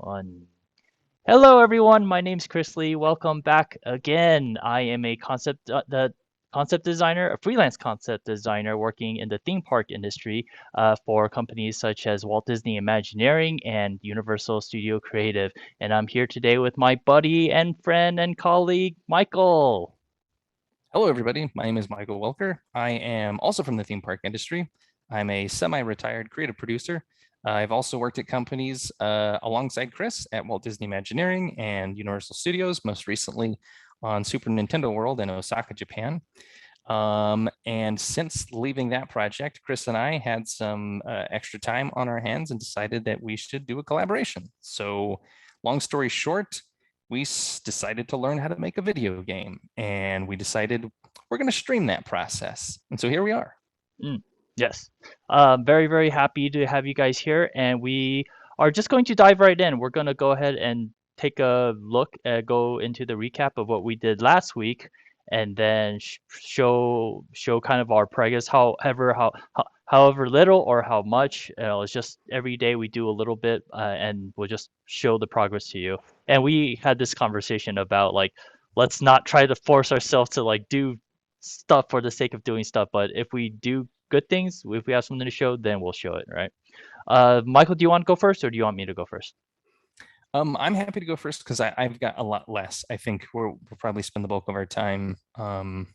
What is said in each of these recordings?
One. Hello, everyone. My name's Chris Lee. Welcome back again. I am a the concept designer, a freelance concept designer working in the theme park industry for companies such as Walt Disney Imagineering and Universal Studio Creative. And I'm here today with my buddy and friend and colleague, Michael. Hello, everybody. My name is Michael Welker. I am also from the theme park industry. I'm a semi-retired creative producer. I've also worked at companies alongside Chris at Walt Disney Imagineering and Universal Studios, most recently on Super Nintendo World in Osaka, Japan. And since leaving that project, Chris and I had some extra time on our hands and decided that we should do a collaboration. So, long story short, we decided to learn how to make a video game, and we decided we're going to stream that process. And so here we are. Mm, yes. Very, very happy to have you guys here. And we are just going to dive right in. We're going to go ahead and take a look, go into the recap of what we did last week, and then show kind of our progress, however little or how much. It's just every day we do a little bit, and we'll just show the progress to you. And we had this conversation about like, let's not try to force ourselves to like do stuff for the sake of doing stuff, but if we do good things, if we have something to show, then we'll show it, right? Michael, do you want to go first or do you want me to go first? I'm happy to go first because I've got a lot less. I think we'll probably spend the bulk of our time on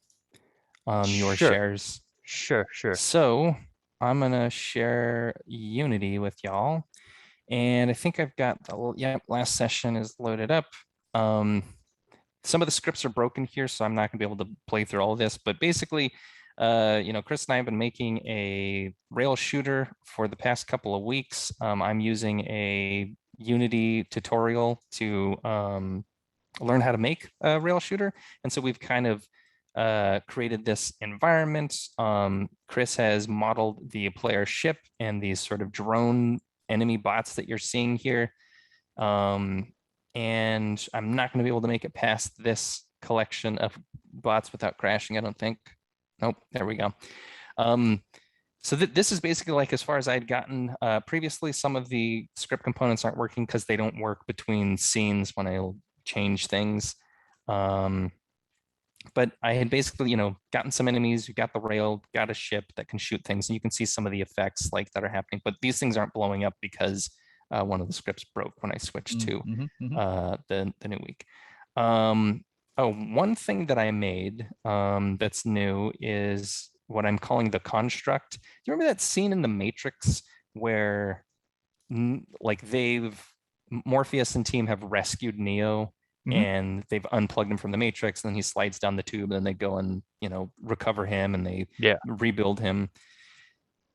your Sure, shares. sure. So I'm gonna share Unity with y'all. And I think I've got last session is loaded up. Um, some of the scripts are broken here, so I'm not gonna be able to play through all of this, but basically, Chris and I have been making a rail shooter for the past couple of weeks. I'm using a Unity tutorial to learn how to make a rail shooter. And so we've kind of created this environment. Chris has modeled the player ship and these sort of drone enemy bots that you're seeing here. And I'm not going to be able to make it past this collection of bots without crashing, I don't think. Nope, there we go. So this is basically like as far as I'd gotten previously. Some of the script components aren't working because they don't work between scenes when I change things. But I had basically, gotten some enemies, you got the rail, got a ship that can shoot things, and you can see some of the effects like that are happening. But these things aren't blowing up because one of the scripts broke when I switched to Mm-hmm. the new week. One thing that I made that's new is what I'm calling the construct. Do you remember that scene in The Matrix where like Morpheus and team have rescued Neo Hmm. and they've unplugged him from the Matrix, and then he slides down the tube, and then they go and recover him and they Yeah. rebuild him.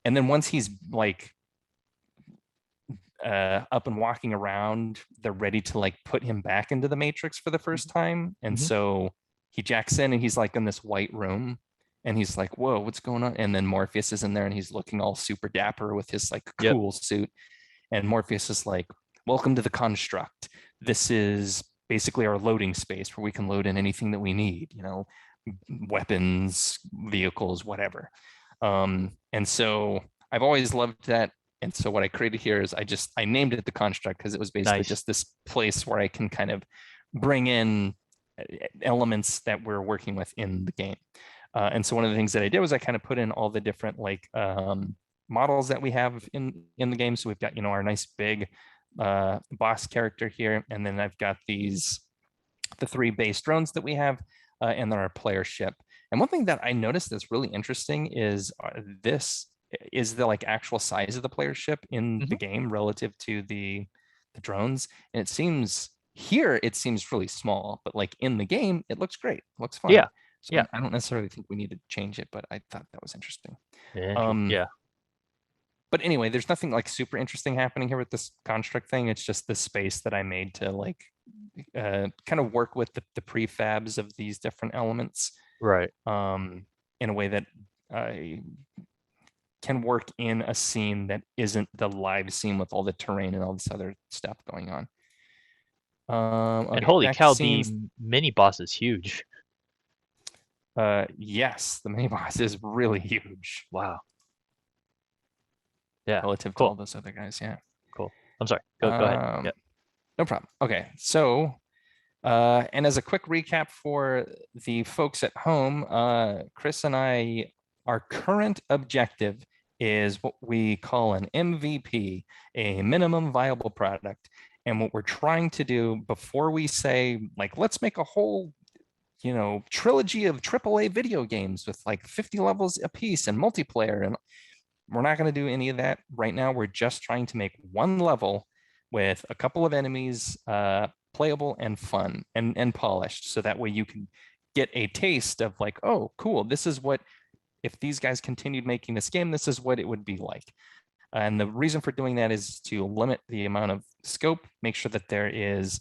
And then once he's like up and walking around, they're ready to like put him back into the Matrix for the first time. And Hmm. so he jacks in and he's like in this white room, and he's like, whoa, what's going on? And then Morpheus is in there and he's looking all super dapper with his like Yep. cool suit. And Morpheus is like, welcome to the construct. This is basically our loading space where we can load in anything that we need, weapons, vehicles, whatever. And so I've always loved that. And so what I created here is I named it the construct because it was basically Nice. just this place where I can kind of bring in elements that we're working with in the game. And so one of the things that I did was I kind of put in all the different like models that we have in the game. So we've got our nice big boss character here, and then I've got the three base drones that we have, and then our player ship. And one thing that I noticed that's really interesting is this is the like actual size of the player ship in Hmm. the game relative to the drones, and it seems really small, but like in the game it looks great, it looks fine. Yeah. So Yeah. I don't necessarily think we need to change it, but I thought that was interesting. Interesting. Um, Yeah. but anyway, there's nothing like super interesting happening here with this construct thing. It's just the space that I made to like kind of work with the prefabs of these different elements Right. in a way that I can work in a scene that isn't the live scene with all the terrain and all this other stuff going on. And Okay, holy back to cow, the scenes. mini boss is huge. Yes, the mini boss is really huge Wow. Yeah. relative to all Cool. those other guys. Yeah. Cool. I'm sorry. Go ahead. Um, Yeah. No problem. Okay, so and as a quick recap for the folks at home, Chris and I, our current objective is what we call an MVP, a minimum viable product. And what we're trying to do before we say, like, let's make a whole, trilogy of AAA video games with like 50 levels apiece and multiplayer, and we're not going to do any of that right now. We're just trying to make one level with a couple of enemies, playable and fun and polished. So that way you can get a taste of like, oh, cool. This is what, if these guys continued making this game, this is what it would be like. And the reason for doing that is to limit the amount of scope, make sure that there is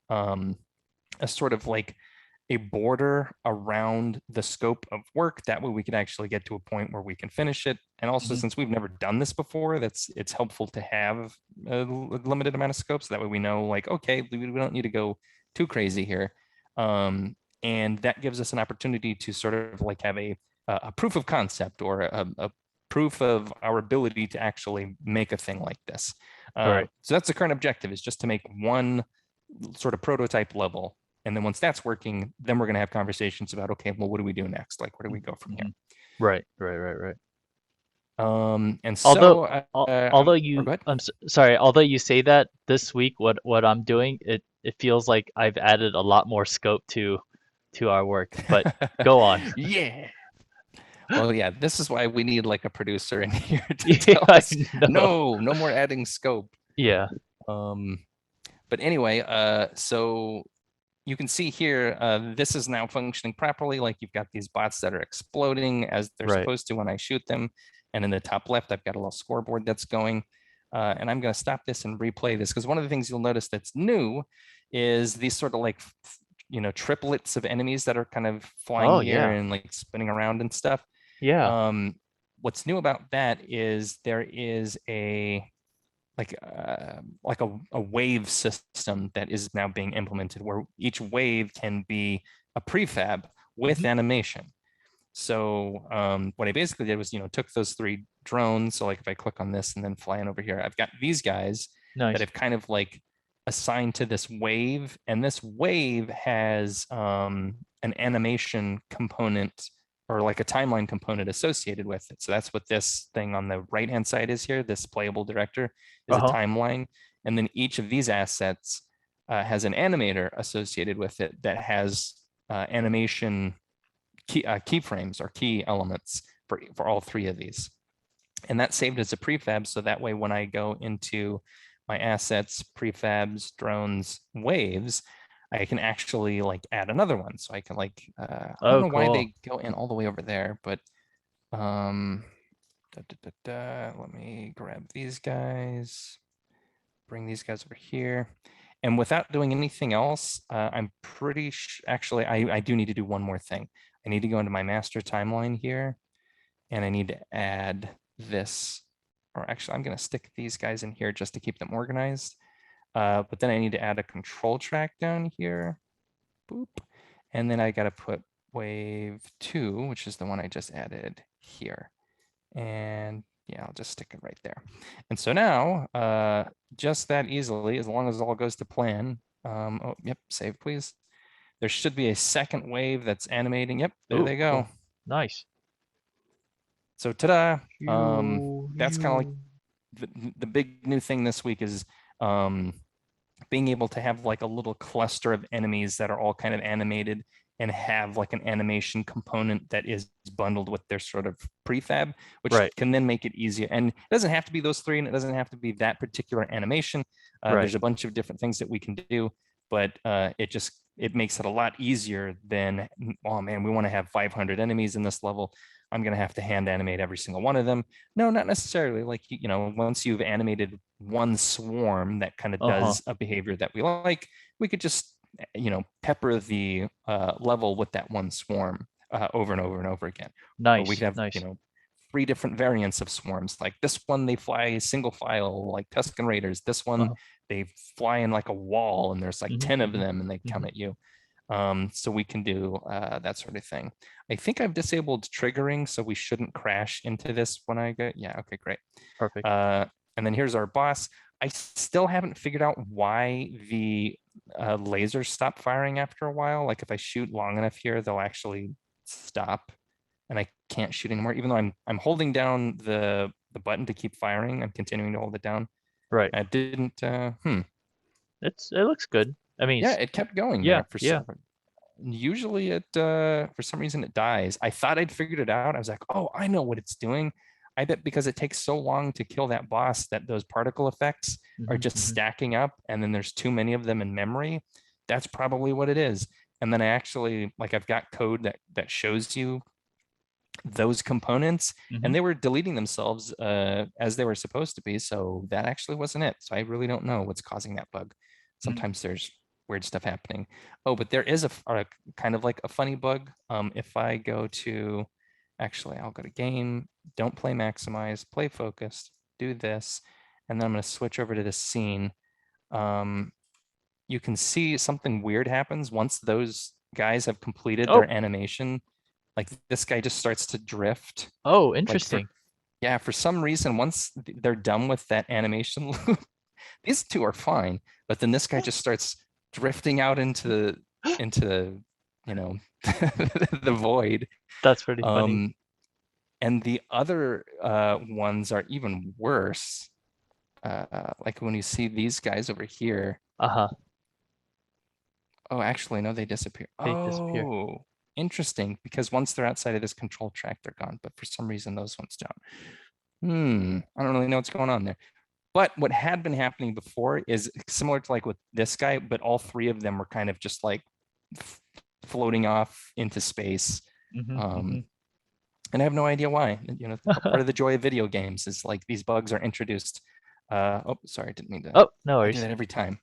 a sort of like a border around the scope of work. That way we can actually get to a point where we can finish it. And also, Hmm. since we've never done this before, it's helpful to have a limited amount of scope, so that way we know, like, okay, we don't need to go too crazy here. And that gives us an opportunity to sort of like have a proof of concept, or a proof of our ability to actually make a thing like this. Right. So that's the current objective, is just to make one sort of prototype level. And then once that's working, then we're going to have conversations about, okay, well, what do we do next? Like, where do we go from here? Hmm. Right. Right. Right. Right. And Although, so, although or you, go ahead. sorry, although you say that this week, what I'm doing, it feels like I've added a lot more scope to our work. But go on. Yeah. Well, yeah, this is why we need like a producer in here to Yeah, tell I us, know. no, no more adding scope. Yeah. Um, but anyway, so you can see here, this is now functioning properly. Like, you've got these bots that are exploding as they're Right. supposed to when I shoot them. And in the top left, I've got a little scoreboard that's going. And I'm going to stop this and replay this, because one of the things you'll notice that's new is these sort of like, triplets of enemies that are kind of flying Oh here yeah. and like spinning around and stuff. Yeah. Um, what's new about that is there is a wave system that is now being implemented, where each wave can be a prefab with Hmm. animation. So what I basically did was, took those three drones. So like if I click on this and then fly in over here, I've got these guys that Nice. I've kind of like assigned to this wave, and this wave has an animation component, or like a timeline component associated with it. So that's what this thing on the right hand side is here. This playable director is a Uh-huh. timeline, and then each of these assets has an animator associated with it that has animation keyframes or key elements for all three of these. And that's saved as a prefab. So that way, when I go into my assets, prefabs, drones, waves, I can actually like add another one. So I can like, I don't Oh, know why cool. they go in all the way over there, but um, let me grab these guys, bring these guys over here. And without doing anything else, I'm pretty actually, I do need to do one more thing. I need to go into my master timeline here, and I need to add this, or actually I'm going to stick these guys in here just to keep them organized. But then I need to add a control track down here. Boop. And then I got to put wave 2, which is the one I just added here. And yeah, I'll just stick it right there. And so now, just that easily, as long as it all goes to plan, oh, yep, save please. There should be a second wave that's animating. Yep, there Ooh, they go. cool. Nice. So ta-da, You, that's kind of like you. the big new thing this week is being able to have like a little cluster of enemies that are all kind of animated, and have like an animation component that is bundled with their sort of prefab, which Right. can then make it easier. And it doesn't have to be those three, and it doesn't have to be that particular animation. Right. There's a bunch of different things that we can do, but it makes it a lot easier than, oh man, we want to have 500 enemies in this level. I'm going to have to hand animate every single one of them. No, not necessarily. Like, once you've animated one swarm that kind of Uh-huh. does a behavior that we like, we could just, pepper the level with that one swarm over and over and over again. Or we Nice. could have, Nice. 3 different variants of swarms. Like this one, they fly single file, like Tusken Raiders. This one, Uh-huh. they fly in like a wall, and there's like Hmm. 10 of Hmm. them, and they come Hmm. at you. So we can do that sort of thing. I think I've disabled triggering, so we shouldn't crash into this when I go. Yeah, okay, great. Perfect. Uh, and then here's our boss. I still haven't figured out why the lasers stop firing after a while. Like if I shoot long enough here, they'll actually stop, and I can't shoot anymore. Even though I'm holding down the button to keep firing, I'm continuing to hold it down. Right. I didn't. It looks good. I mean, Yeah, it kept going yeah, there for yeah. some. Usually it for some reason it dies. I thought I'd figured it out. I was like, oh, I know what it's doing. I bet because it takes so long to kill that boss that those particle effects are Hmm, just hmm. stacking up, and then there's too many of them in memory. That's probably what it is. And then I actually like I've got code that shows you those components, Hmm. and they were deleting themselves as they were supposed to be. So that actually wasn't it. So I really don't know what's causing that bug. Mm. Sometimes there's weird stuff happening. Oh, but there is a kind of like a funny bug. If I go to, actually, I'll go to game, don't play maximize, play focused, do this, and then I'm going to switch over to this scene. Um, you can see something weird happens once those guys have completed Oh, their animation. Like this guy just starts to drift. oh, Like for interesting. yeah, for some reason, once they're done with that animation loop, these two are fine. But then this guy just starts drifting out into you know the void. That's pretty funny. Um, and the other ones are even worse. Like when you see these guys over here. Uh-huh. Oh, actually, no, they disappear. They disappear. Oh, interesting. Because once they're outside of this control track, they're gone. But for some reason, those ones don't. I don't really know what's going on there. But what had been happening before is similar to like with this guy, but all three of them were kind of just like floating off into space. Hmm, hmm. Um, and I have no idea why. You know, part of the joy of video games is like these bugs are introduced. Oh, sorry, I didn't mean to. Oh, no I do worries. that every time.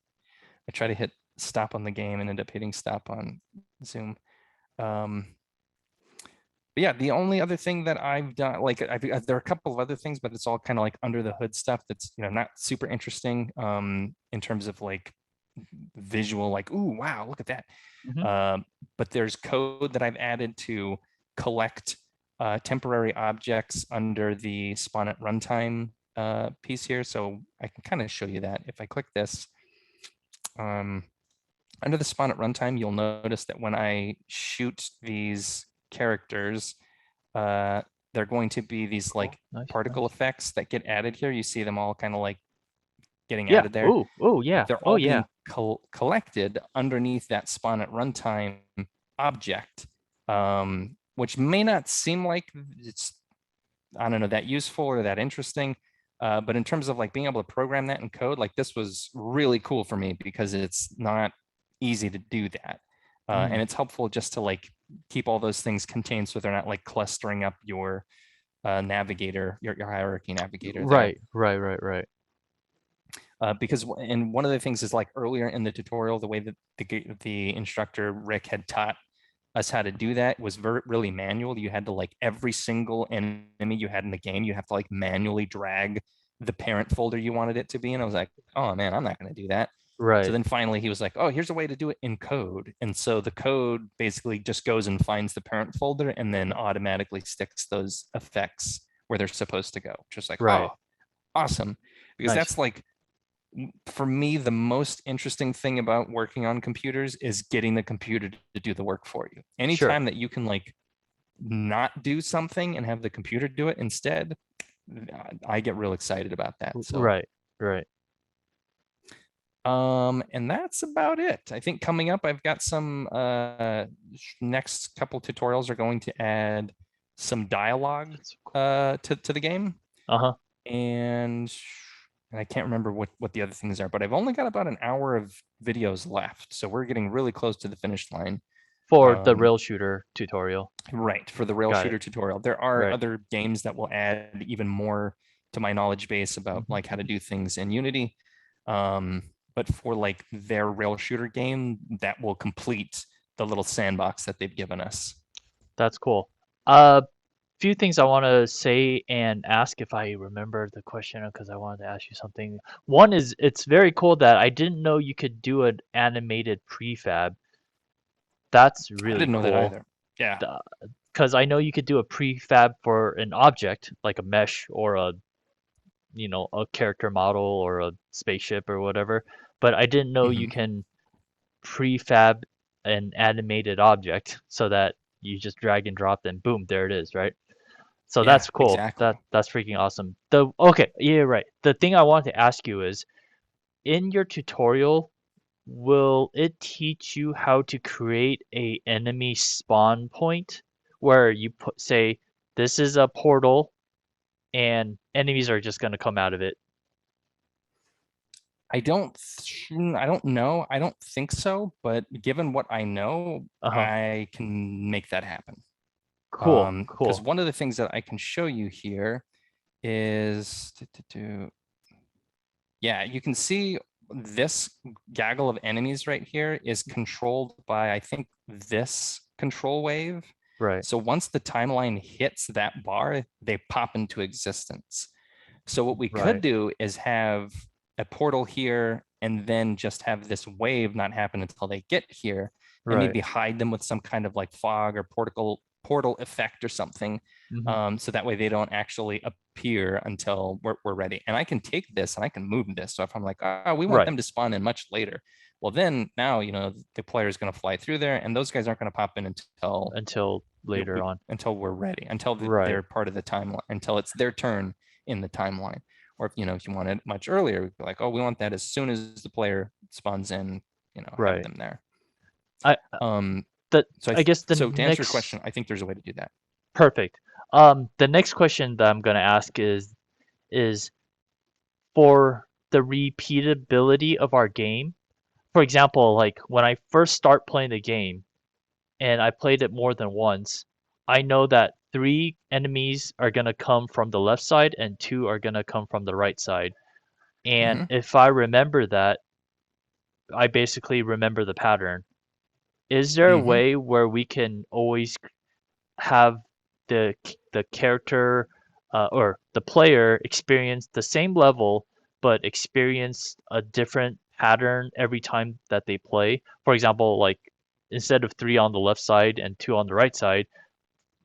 I try to hit stop on the game and end up hitting stop on Zoom. Um, but yeah, the only other thing that I've done, like there are a couple of other things, but it's all kind of like under the hood stuff that's, not super interesting in terms of like visual, like, ooh, wow, look at that. Hmm. Um, but there's code that I've added to collect temporary objects under the spawn at runtime piece here. So I can kind of show you that. If I click this, um, under the spawn at runtime, you'll notice that when I shoot these characters, uh, they're going to be these Cool. like Nice, particle nice. effects that get added here. You see them all kind of like getting Yeah. added there, Oh, oh, but yeah. they're Oh, all yeah. being collected underneath that spawn at runtime object, which may not seem like it's, I don't know, that useful or that interesting. But in terms of like being able to program that in code, like this was really cool for me because it's not easy to do that. Mm. And it's helpful just to like keep all those things contained so they're not like clustering up your navigator, your hierarchy navigator there. Right, right, right, right. Because and one of the things is like earlier in the tutorial, the way that the instructor Rick had taught us how to do that was really manual. You had to like every single enemy you had in the game, you have to like manually drag the parent folder you wanted it to be. And I was like, oh man, I'm not going to do that. So Right. then finally he was like, oh, here's a way to do it in code. And so the code basically just goes and finds the parent folder and then automatically sticks those effects where they're supposed to go. Just like, oh, Right. awesome. Because Nice. that's like for me, the most interesting thing about working on computers is getting the computer to do the work for you. Sure. Anytime that you can like not do something and have the computer do it instead, I get real excited about that. So, Right. Right. and that's about it. I think coming up, I've got some next couple tutorials are going to add some dialogue That's so cool. to the game. Uh-huh. and and I can't remember what the other things are, but I've only got about an hour of videos left, so we're getting really close to the finish line. For the Um, rail shooter tutorial. right, for the rail Got it. shooter tutorial. There are Right. other games that will add even more to my knowledge base about Hmm, like how to hmm. do things in Unity. But for like their rail shooter game, that will complete the little sandbox that they've given us. That's cool. Few things I want to say and ask if I remember the question because I wanted to ask you something. One is it's very cool that I didn't know you could do an animated prefab. That's I really didn't know that cool. either. Yeah. Because I know you could do a prefab for an object like a mesh or a a character model or a spaceship or whatever, but I didn't know you Hmm. can prefab an animated object so that you just drag and drop and boom, there it is, right? So Yeah, that's cool. exactly. That's freaking awesome. The Okay, yeah, right. The thing I wanted to ask you is, in your tutorial, will it teach you how to create a enemy spawn point where you put say this is a portal and enemies are just gonna come out of it? I don't know. I don't think so, but given what I know, Uh-huh. I can make that happen. Cool, Because cool. one of the things that I can show you here is, yeah, you can see this gaggle of enemies right here is controlled by, I think, this control wave. Right, So once the timeline hits that bar, they pop into existence. So what we could right, do is have a portal here and then just have this wave not happen until they get here and right. maybe hide them with some kind of like fog or portal effect or something. Hmm. So that way they don't actually appear until we're ready. And I can take this and I can move this. So if I'm like, oh, we want Right. them to spawn in much later. Well, then now, the player is going to fly through there and those guys aren't going to pop in until Until later on. until we're ready, until Right. they're part of the timeline, until it's their turn in the timeline. Or if you want it much earlier, we'd be like, oh, we want that as soon as the player spawns in, have Right. them there. I Um, the so I guess the so to answer your next question, I think there's a way to do that. perfect. The next question that I'm gonna ask is for the repeatability of our game. For example, like when I first start playing the game and I played it more than once, I know that three enemies are gonna come from the left side and two are gonna come from the right side. And Hmm. if I remember that, I basically remember the pattern. Is there a Hmm. way where we can always have the character or the player experience the same level but experience a different pattern every time that they play? For example, like instead of three on the left side and two on the right side,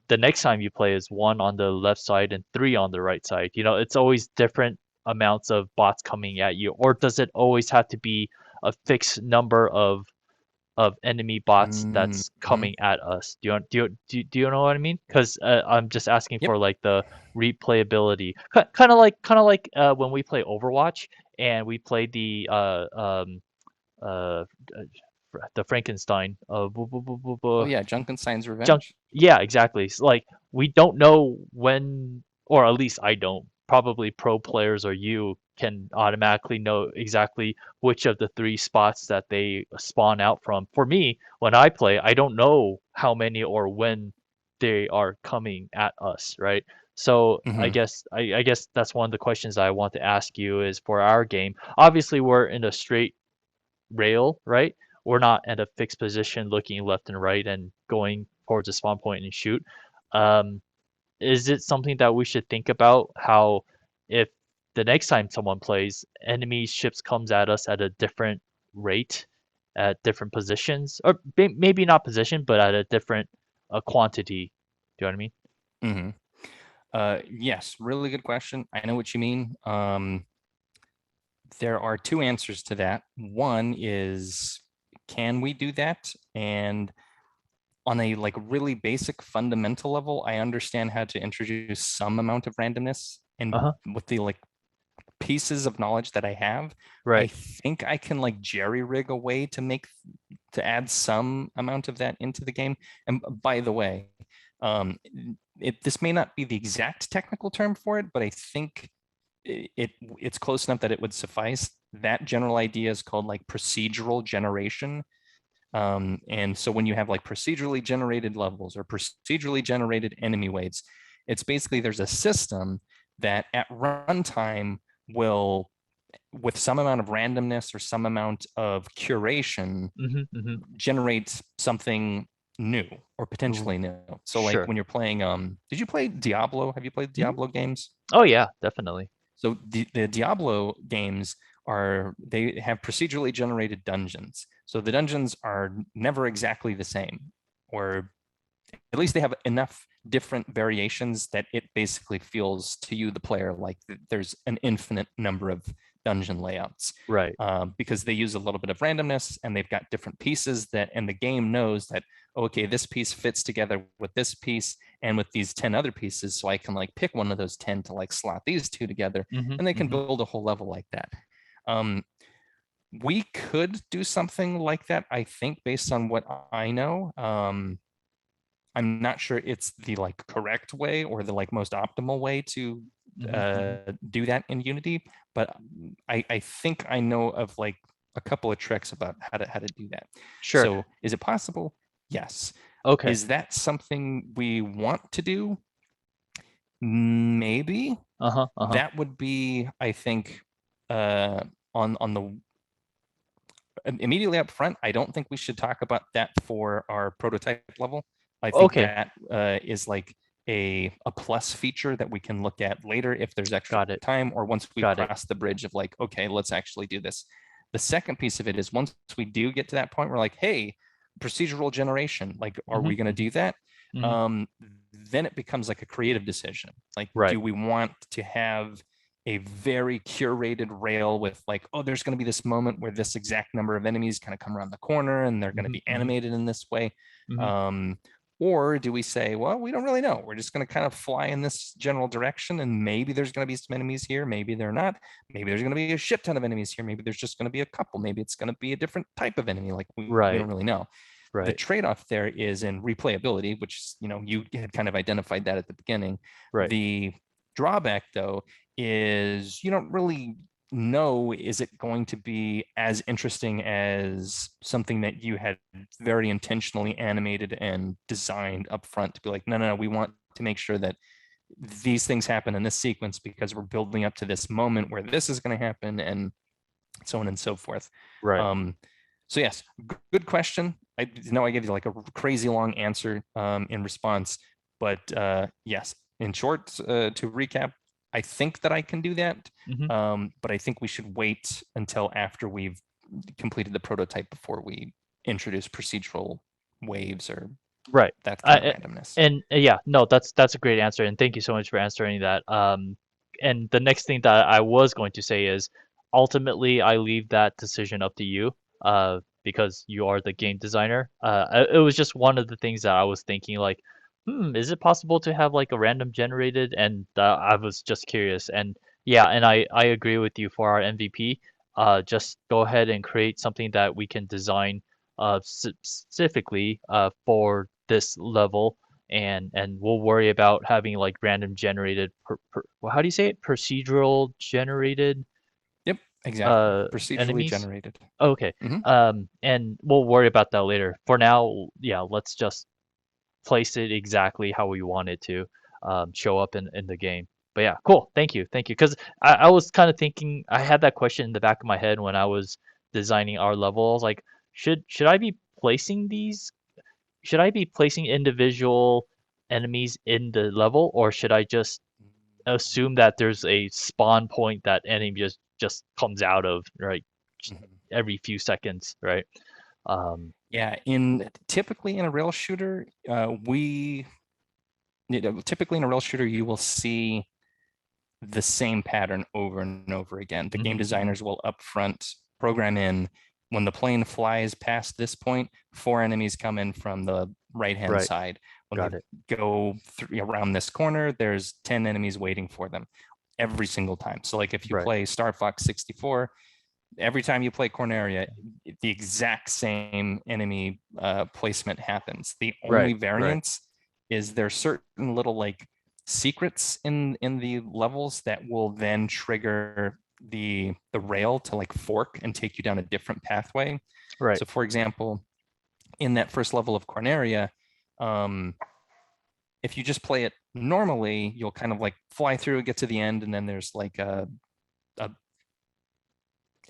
the next time you play is one on the left side and three on the right side. It's always different amounts of bots coming at you, or does it always have to be a fixed number of enemy bots that's Hmm. coming at us? Do you know what I mean? Because I'm just asking Yep. for like the replayability, kind of like when we play Overwatch and we play uh, the Frankenstein Oh yeah, Junkenstein's junk. Revenge. Yeah, exactly. Like we don't know when, or at least I don't. Probably pro players or you can automatically know exactly which of the three spots that they spawn out from. For me, when I play, I don't know how many or when they are coming at us, right? So I Hmm. guess I guess that's one of the questions I want to ask you is for our game. Obviously, we're in a straight rail, right? We're not at a fixed position looking left and right and going towards a spawn point and shoot. Um, is it something that we should think about how if the next time someone plays, enemy ships comes at us at a different rate, at different positions, or maybe not position, but at a different quantity. Do you know what I mean? Hmm. Yes, really good question. I know what you mean. There are two answers to that. One is, can we do that? And on a like really basic fundamental level, I understand how to introduce some amount of randomness. And Uh-huh. with the like pieces of knowledge that I have, I Right. think I can like jerry rig a way to add some amount of that into the game. And by the way, um, this may not be the exact technical term for it, but I think it's close enough that it would suffice. That general idea is called like procedural generation. And so when you have like procedurally generated levels or procedurally generated enemy waves, it's basically there's a system that at runtime will, with some amount of randomness or some amount of curation, Mm-hmm. Mm-hmm. generate something new or potentially new. So like Sure. when you're playing, did you play Diablo? Have you played Mhm. Diablo games? Oh yeah, definitely. So the Diablo games they have procedurally generated dungeons. So the dungeons are never exactly the same, or at least they have enough different variations that it basically feels to you, the player, like there's an infinite number of dungeon layouts. Right. Because they use a little bit of randomness and they've got different pieces that, and the game knows that, okay, this piece fits together with this piece and with these 10 other pieces. So I can like pick one of those 10 to like slot these two together, Mm-hmm. and they can Mm-hmm. build a whole level like that. We could do something like that, I think, based on what I know. I'm not sure it's the like correct way or the like most optimal way to Mm-hmm. Mm-hmm. do that in Unity, but I think I know of like a couple of tricks about how to do that. Sure. So is it possible? Yes. Okay. Is that something we want to do? Maybe. Uh-huh. Uh-huh. That would be, I think, on the immediately up front, I don't think we should talk about that for our prototype level. I think Okay. that is like a plus feature that we can look at later if there's extra Got it. time, or once we've Got it. crossed the bridge of like, okay, let's actually do this. The second piece of it is once we do get to that point, we're like, hey, procedural generation, like, are Mm-hmm. we going to Mm-hmm. do that? Mm-hmm. Um, then it becomes like a creative decision. Like, Right. do we want to have a very curated rail with like, oh, there's going to be this moment where this exact number of enemies kind of come around the corner and they're going to Mm-hmm. be Mm-hmm. animated in this way? Mm-hmm. Um, or do we say, well, we don't really know. We're just going to kind of fly in this general direction, and maybe there's going to be some enemies here, maybe they're not. Maybe there's going to be a shit ton of enemies here. Maybe there's just going to be a couple. Maybe it's going to be a different type of enemy. Like we don't Right. really know. The Right. trade-off there is in replayability, which, you know, you had kind of identified that at the beginning. Right. The drawback, though, is you don't really know, is it going to be as interesting as something that you had very intentionally animated and designed up front to be like, no, no, no, we want to make sure that these things happen in this sequence because we're building up to this moment where this is going to happen, and so on and so forth. Right. Um, so yes, good question. I know I gave you like a crazy long answer in response, but yes, in short, to recap, I think that I can do that, Mm-hmm. but I think we should wait until after we've completed the prototype before we introduce procedural waves or Right. that kind of Uh, randomness. and yeah, no, that's a great answer, and thank you so much for answering that. And the next thing that I was going to say is, ultimately, I leave that decision up to you, because you are the game designer. It was just one of the things that I was thinking, like, is it possible to have like a random generated? And I was just curious, and yeah, and I agree with you for our MVP. Just go ahead and create something that we can design specifically for this level, and we'll worry about having like random generated well, how do you say it, procedural generated Yep, exactly. Procedurally enemies. generated. Okay. Mhm. And we'll worry about that later. For now, yeah, let's just place it exactly how we want it to show up in the game. But yeah, cool. Thank you. Because I was kind of thinking, I had that question in the back of my head when I was designing our level. I was like, should I be placing these? Should I be placing individual enemies in the level, or should I just assume that there's a spawn point that enemy just comes out of, right, Mhm. every few seconds, right? Um, Yeah, in typically in a rail shooter, typically in a rail shooter, you will see the same pattern over and over again. The game mhm, mhm. designers will upfront program in, when the plane flies past this point, four enemies come in from the right-hand Right. side. When they Got it. go around this corner, there's 10 enemies waiting for them every single time. So like if you Right. play Star Fox 64, every time you play Corneria, the exact same enemy placement happens. The only Right. Right. variance is there's certain little like secrets in the levels that will then trigger the rail to like fork and take you down a different pathway. Right. So for example, in that first level of Corneria, um, if you just play it normally, you'll kind of like fly through, get to the end, and then there's like a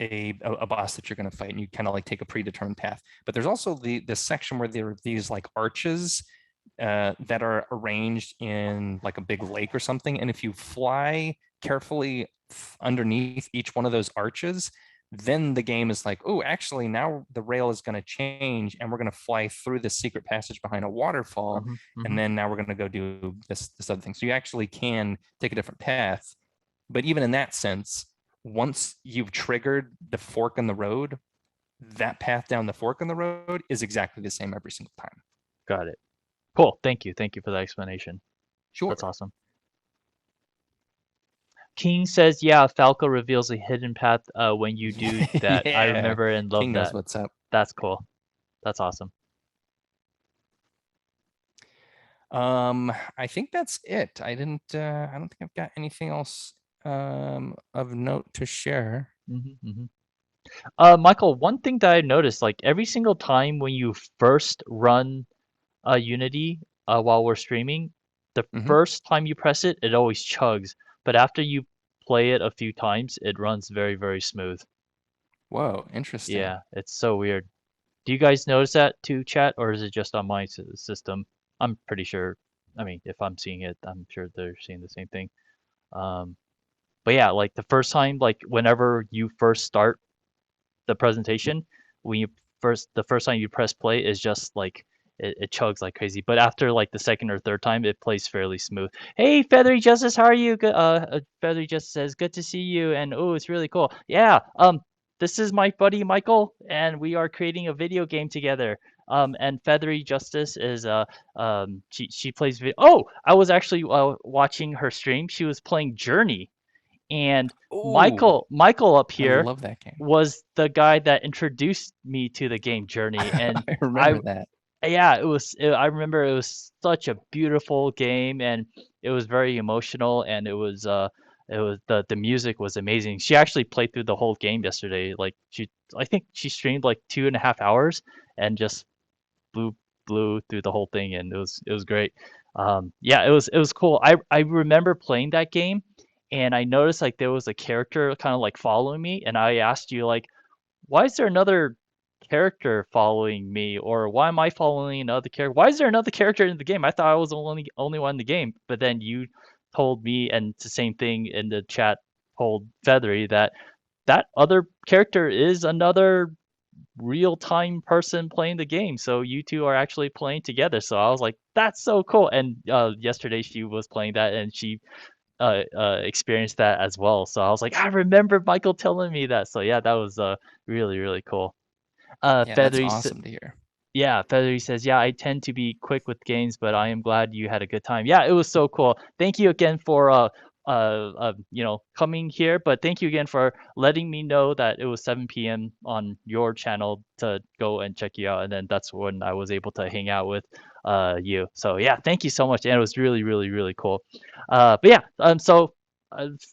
a boss that you're going to fight, and you kind of like take a predetermined path. But there's also this section where there are these like arches that are arranged in like a big lake or something, and if you fly carefully underneath each one of those arches, then the game is like, oh, actually, now the rail is going to change and we're going to fly through the secret passage behind a waterfall. Hmm. And Hmm. then now we're going to go do this other thing. So you actually can take a different path. But even in that sense, once you've triggered the fork in the road, that path down the fork in the road is exactly the same every single time. Got it. Cool. Thank you. Thank you for the explanation. That's Sure. awesome. King says, yeah, Falco reveals a hidden path when you do that. I Yeah. remember and love King knows that. what's up. That's cool. That's awesome. I think that's it. I don't think I've got anything else of note to share. Hmm. Hmm. Michael, one thing that I noticed, like every single time when you first run Unity while we're streaming, the Hmm. first time you press it, it always chugs. But after you play it a few times, it runs very, very smooth. Whoa, interesting. Yeah, it's so weird. Do you guys notice that too, chat, or is it just on my system? I'm pretty sure. I mean, if I'm seeing it, I'm sure they're seeing the same thing. Um, but yeah, like the first time, like whenever you first start the presentation, when you the first time you press play is just like it chugs like crazy. But after like the second or third time, it plays fairly smooth. Hey, Feathery Justice, how are you? Good. Feathery Justice says, good to see you, and oh, it's really cool. Yeah. This is my buddy Michael, and we are creating a video game together. And Feathery Justice is she plays oh, I was actually watching her stream. She was playing Journey, and Oh, Michael up I here love that game. was the guy that introduced me to the game Journey, and I I remember that. yeah, I remember it was such a beautiful game, and it was very emotional, and it was the music was amazing. She actually played through the whole game yesterday. Like I think she streamed like 2.5 hours and just blew blew through the whole thing, and it was great. Yeah, it was cool. I remember playing that game, and I noticed like there was a character kind of like following me, and I asked you like, why is there another character following me, or why am I following another character? Why is there another character in the game? I thought I was the only one in the game, but then you told me, and it's the same thing in the chat. Told Feathery that that other character is another real time person playing the game. So you two are actually playing together. So I was like, that's so cool. And yesterday she was playing that and she experienced that as well. So I was like, I remember Michael telling me that. So yeah, that was really, really cool. Yeah, that's Feathery, awesome to hear. yeah, Feathery says, yeah, I tend to be quick with games, but I am glad you had a good time. Yeah, it was so cool. Thank you again for coming here, but thank you again for letting me know that it was 7 p.m. on your channel to go and check you out, and then that's when I was able to hang out with you. So yeah, thank you so much, and it was really, really, really cool. But yeah, so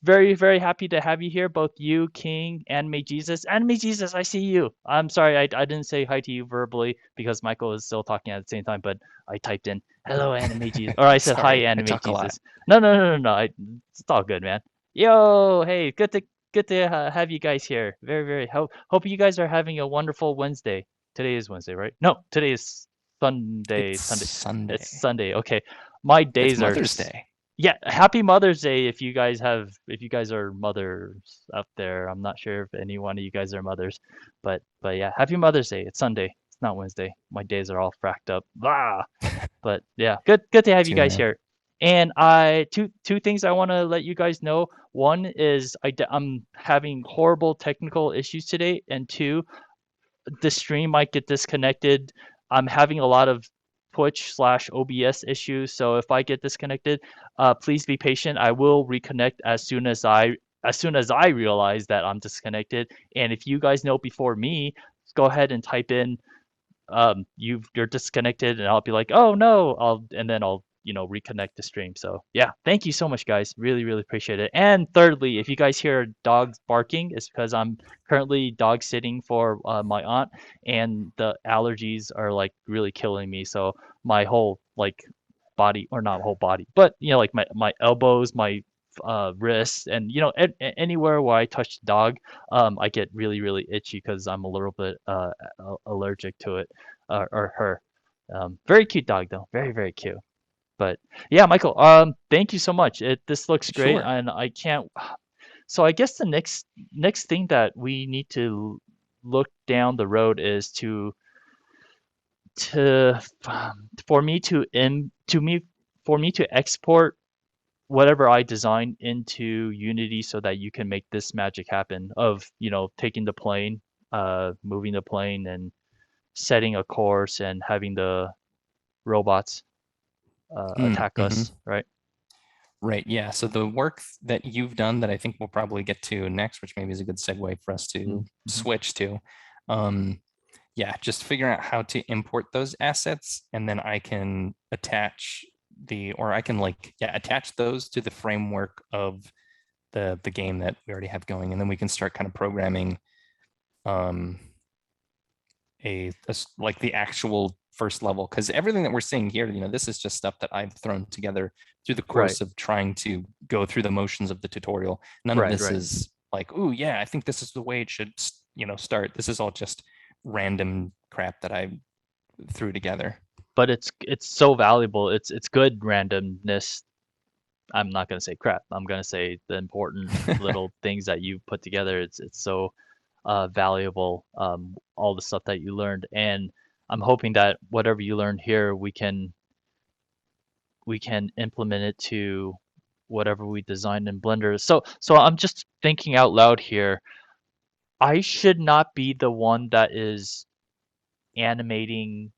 very, very happy to have you here, both you, King, Anime Jesus. Anime Jesus, I see you. I'm sorry, I didn't say hi to you verbally because Michael is still talking at the same time, but I typed in, hello, Anime Jesus. Or I said, hi, Sorry, I Anime talk a lot. Jesus. No, no, no, no, no. It's all good, man. Yo, hey, good to have you guys here. Very, very hope you guys are having a wonderful Wednesday. Today is Wednesday, right? No, today is Sunday. It's Sunday. It's Sunday. Sunday. Okay, my It's days are Mother's Day. yeah, happy Mother's Day if you guys are mothers out there. I'm not sure if any one of you guys are mothers, but yeah, happy Mother's Day. It's Sunday. It's not Wednesday. My days are all fracked up. Ah, but yeah, good to have you Too, guys man. here. And I two things I want to let you guys know. One is I'm having horrible technical issues today, and two, the stream might get disconnected. I'm having a lot of Twitch / OBS issues, so if I get disconnected, please be patient. I will reconnect as soon as I realize that I'm disconnected. And if you guys know before me, go ahead and type in you're disconnected, and I'll be like, oh no, I'll reconnect the stream. So yeah, thank you so much, guys. Really, really appreciate it. And thirdly, if you guys hear dogs barking, it's because I'm currently dog sitting for my aunt, and the allergies are like really killing me. So my whole like body, or not whole body, but like my elbows, my wrists, and anywhere where I touch the dog, I get really, really itchy because I'm a little bit allergic to it, or her. Very cute dog though, very, very cute. But yeah, Michael, thank you so much. This looks great, Sure. and I can't. So I guess the next thing that we need to look down the road is to for me to in to me for me to export whatever I design into Unity so that you can make this magic happen of, taking the plane, moving the plane and setting a course and having the robots attack Mm-hmm. us, right? Right. Yeah. So the work that you've done that I think we'll probably get to next, which maybe is a good segue for us to Mm-hmm. switch to, um, yeah, just figuring out how to import those assets, and then I can or I can attach those to the framework of the game that we already have going, and then we can start kind of programming um, like the actual first level, because everything that we're seeing here, this is just stuff that I've thrown together through the Right, course of trying to go through the motions of the tutorial. None of right, this right. is like, oh yeah, I think this is the way it should start. This is all just random crap that I threw together. But it's so valuable. It's good randomness. I'm not gonna say crap. I'm gonna say the important little things that you put together. It's so valuable. All the stuff that you learned, and I'm hoping that whatever you learned here, we can implement it to whatever we designed in Blender. So I'm just thinking out loud here. I should not be the one that is animating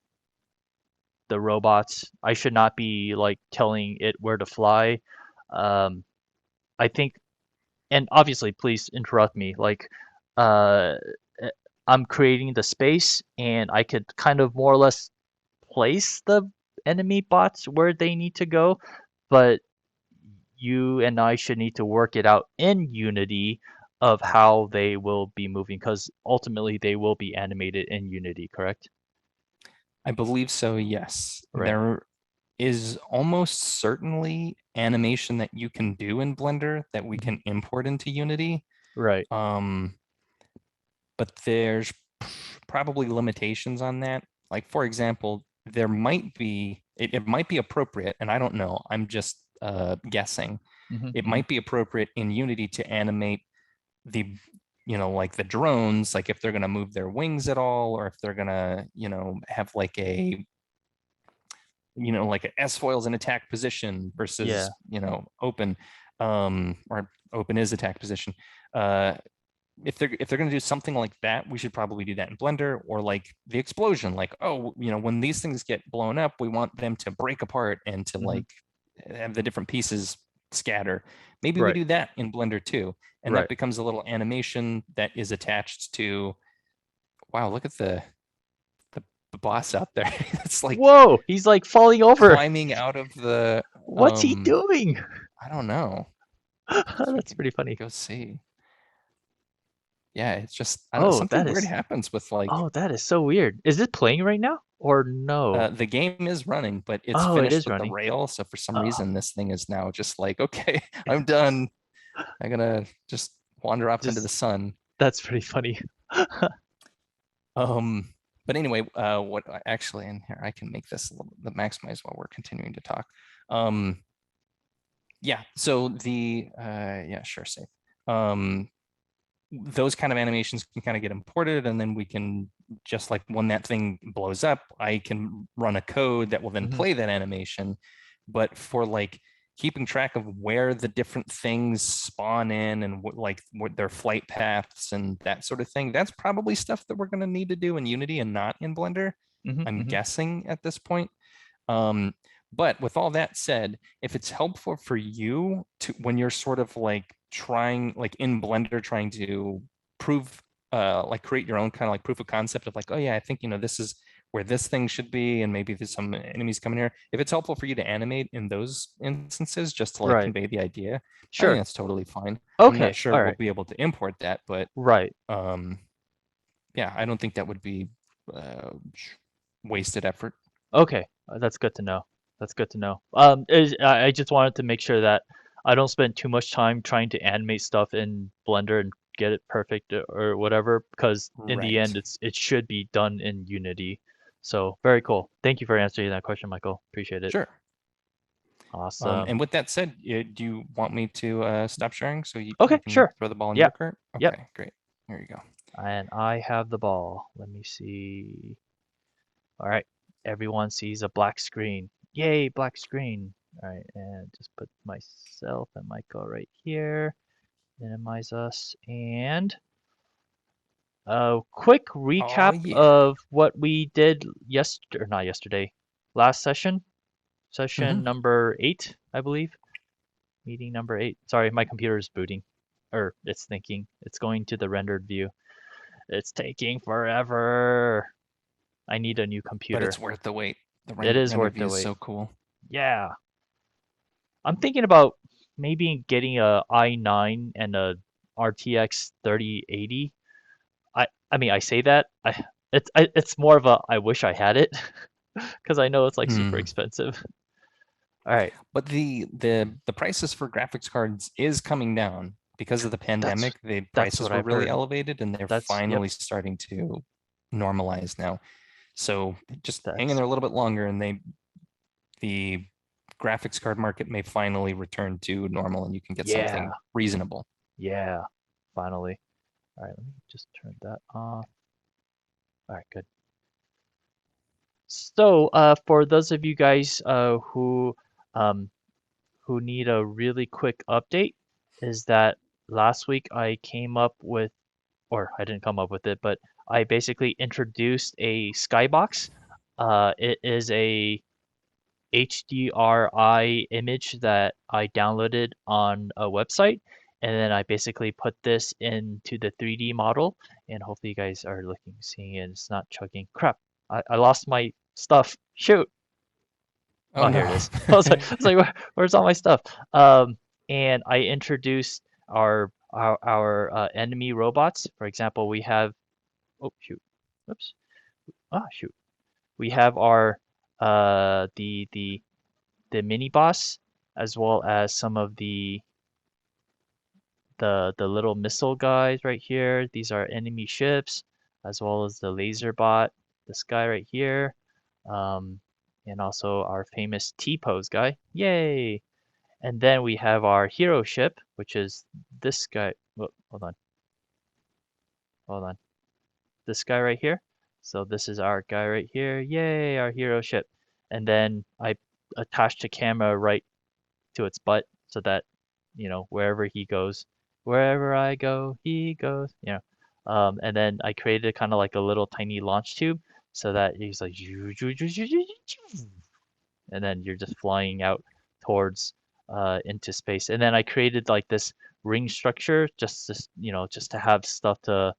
the robots. I should not be like telling it where to fly. Um, I think, and obviously, please interrupt me. Like, uh, eh, I'm creating the space, and I could kind of more or less place the enemy bots where they need to go, but you and I should need to work it out in Unity of how they will be moving, because ultimately they will be animated in Unity, correct? I believe so, yes. Right. There is almost certainly animation that you can do in Blender that we Hmm. can import into Unity. Right. Um, but there's probably limitations on that. Like, for example, it might be appropriate, and I don't know, I'm just guessing. Hmm. It Hmm. might be appropriate in Unity to animate the, like the drones, like if they're going to move their wings at all, or if they're going to, have like like an S foils in attack position Yeah. versus, open, or open is attack position. Uh, if they're going to do something like that, we should probably do that in Blender, or like the explosion, like, oh, when these things get blown up, we want them to break apart and to Hmm. like have the different pieces scatter. Maybe we Right. do that in Blender too, and that Right. becomes a little animation that is attached to. Wow, look at the, the boss out there. It's like Whoa, he's like falling over. climbing out of the What's he doing? I don't know. I guess we That's could pretty funny. go see. Yeah, it's just I don't Oh, something weird happens with like that is so weird. Is it playing right now or no? the game is running, but it's Oh, it finished is with the running. rail. So for some Oh, reason, this thing is now just like, okay, I'm done. I'm gonna just wander off into the just sun. that's pretty funny. Um, but anyway, what actually in here I can make this the maximize while we're continuing to talk. Um, yeah. So yeah, sure, safe. Um, those kind of animations can kind of get imported, and then we can just like when that thing blows up, I can run a code that will then Hmm. play that animation. But for like keeping track of where the different things spawn in and what their flight paths and that sort of thing, that's probably stuff that we're going to need to do in Unity and not in Blender. Hmm. I'm Hmm. guessing at this point. Um, but with all that said, if it's helpful for you to when you're sort of like trying, like in Blender, trying to prove, like create your own kind of like proof of concept of like, oh yeah, I think this is where this thing should be, and maybe there's some enemies coming here. If it's helpful for you to animate in those instances, just to like Right. convey the idea, I think Sure. that's totally fine. I'm not Okay. sure All we'll right. be able to import that, but Right. um, yeah, I don't think that would be wasted effort. Okay. That's good to know. That's good to know. I just wanted to make sure that I don't spend too much time trying to animate stuff in Blender and get it perfect or whatever, because in the Right. end, it should be done in Unity. So very cool. Thank you for answering that question, Michael. Appreciate it. Sure. Awesome. And with that said, do you want me to stop sharing so I Okay, can sure. throw the ball in Yeah. your court? Yep. Okay, great. Here you go. And I have the ball. Let me see. All right. Everyone sees a black screen. Yay, black screen. All right, and just put myself and Michael right here. Minimize us. And a quick Oh recap yeah. of what we did yesterday, not yesterday, last session. Hmm. Session number 8, I believe. Meeting number 8. Sorry, my computer is booting. Or it's thinking. It's going to the rendered view. It's taking forever. I need a new But computer. it's worth the wait. The It is render worth view the is wait. so cool. Yeah. I'm thinking about maybe getting a i9 and a RTX 3080. I mean I say that it's more of a I wish I had it because I know it's like super Hmm. expensive. All right, But the prices for graphics cards is coming down because of the that's pandemic. The that's what prices were I've really heard. elevated, and they're That's yep. finally starting to normalize now. So just hang in That's there a little bit longer, and the graphics card market may finally return to normal, and you can get yeah, something reasonable. yeah. Finally. All right, let me just turn that off. All right, good. So, for those of you guys um, who need a really quick update, is that last week I came up with, or I didn't come up with it, but I basically introduced a Skybox. It is a HDRI image that I downloaded on a website, and then I basically put this into the 3D model, and hopefully you guys are looking, seeing it. It's not chugging. Crap! I lost my stuff. Shoot! Oh Oh, here no. it is. I was like, where's all my stuff? And I introduced our enemy robots. For example, we have. Oh shoot! Oops! Ah shoot! We have our the mini boss, as well as some of the little missile guys right here. These are enemy ships, as well as the laser bot, this guy right here, um, and also our famous T-pose guy. Yay! And then we have our hero ship, which is this guy. Oh, hold on, hold on. This guy right here. So this is our guy right here. Yay, our hero ship. And then I attached a camera right to its butt so that, wherever he goes, wherever I go, he goes, and then I created kind of like a little tiny launch tube so that he's like, and then you're just flying out towards into space. And then I created like this ring structure just to have stuff to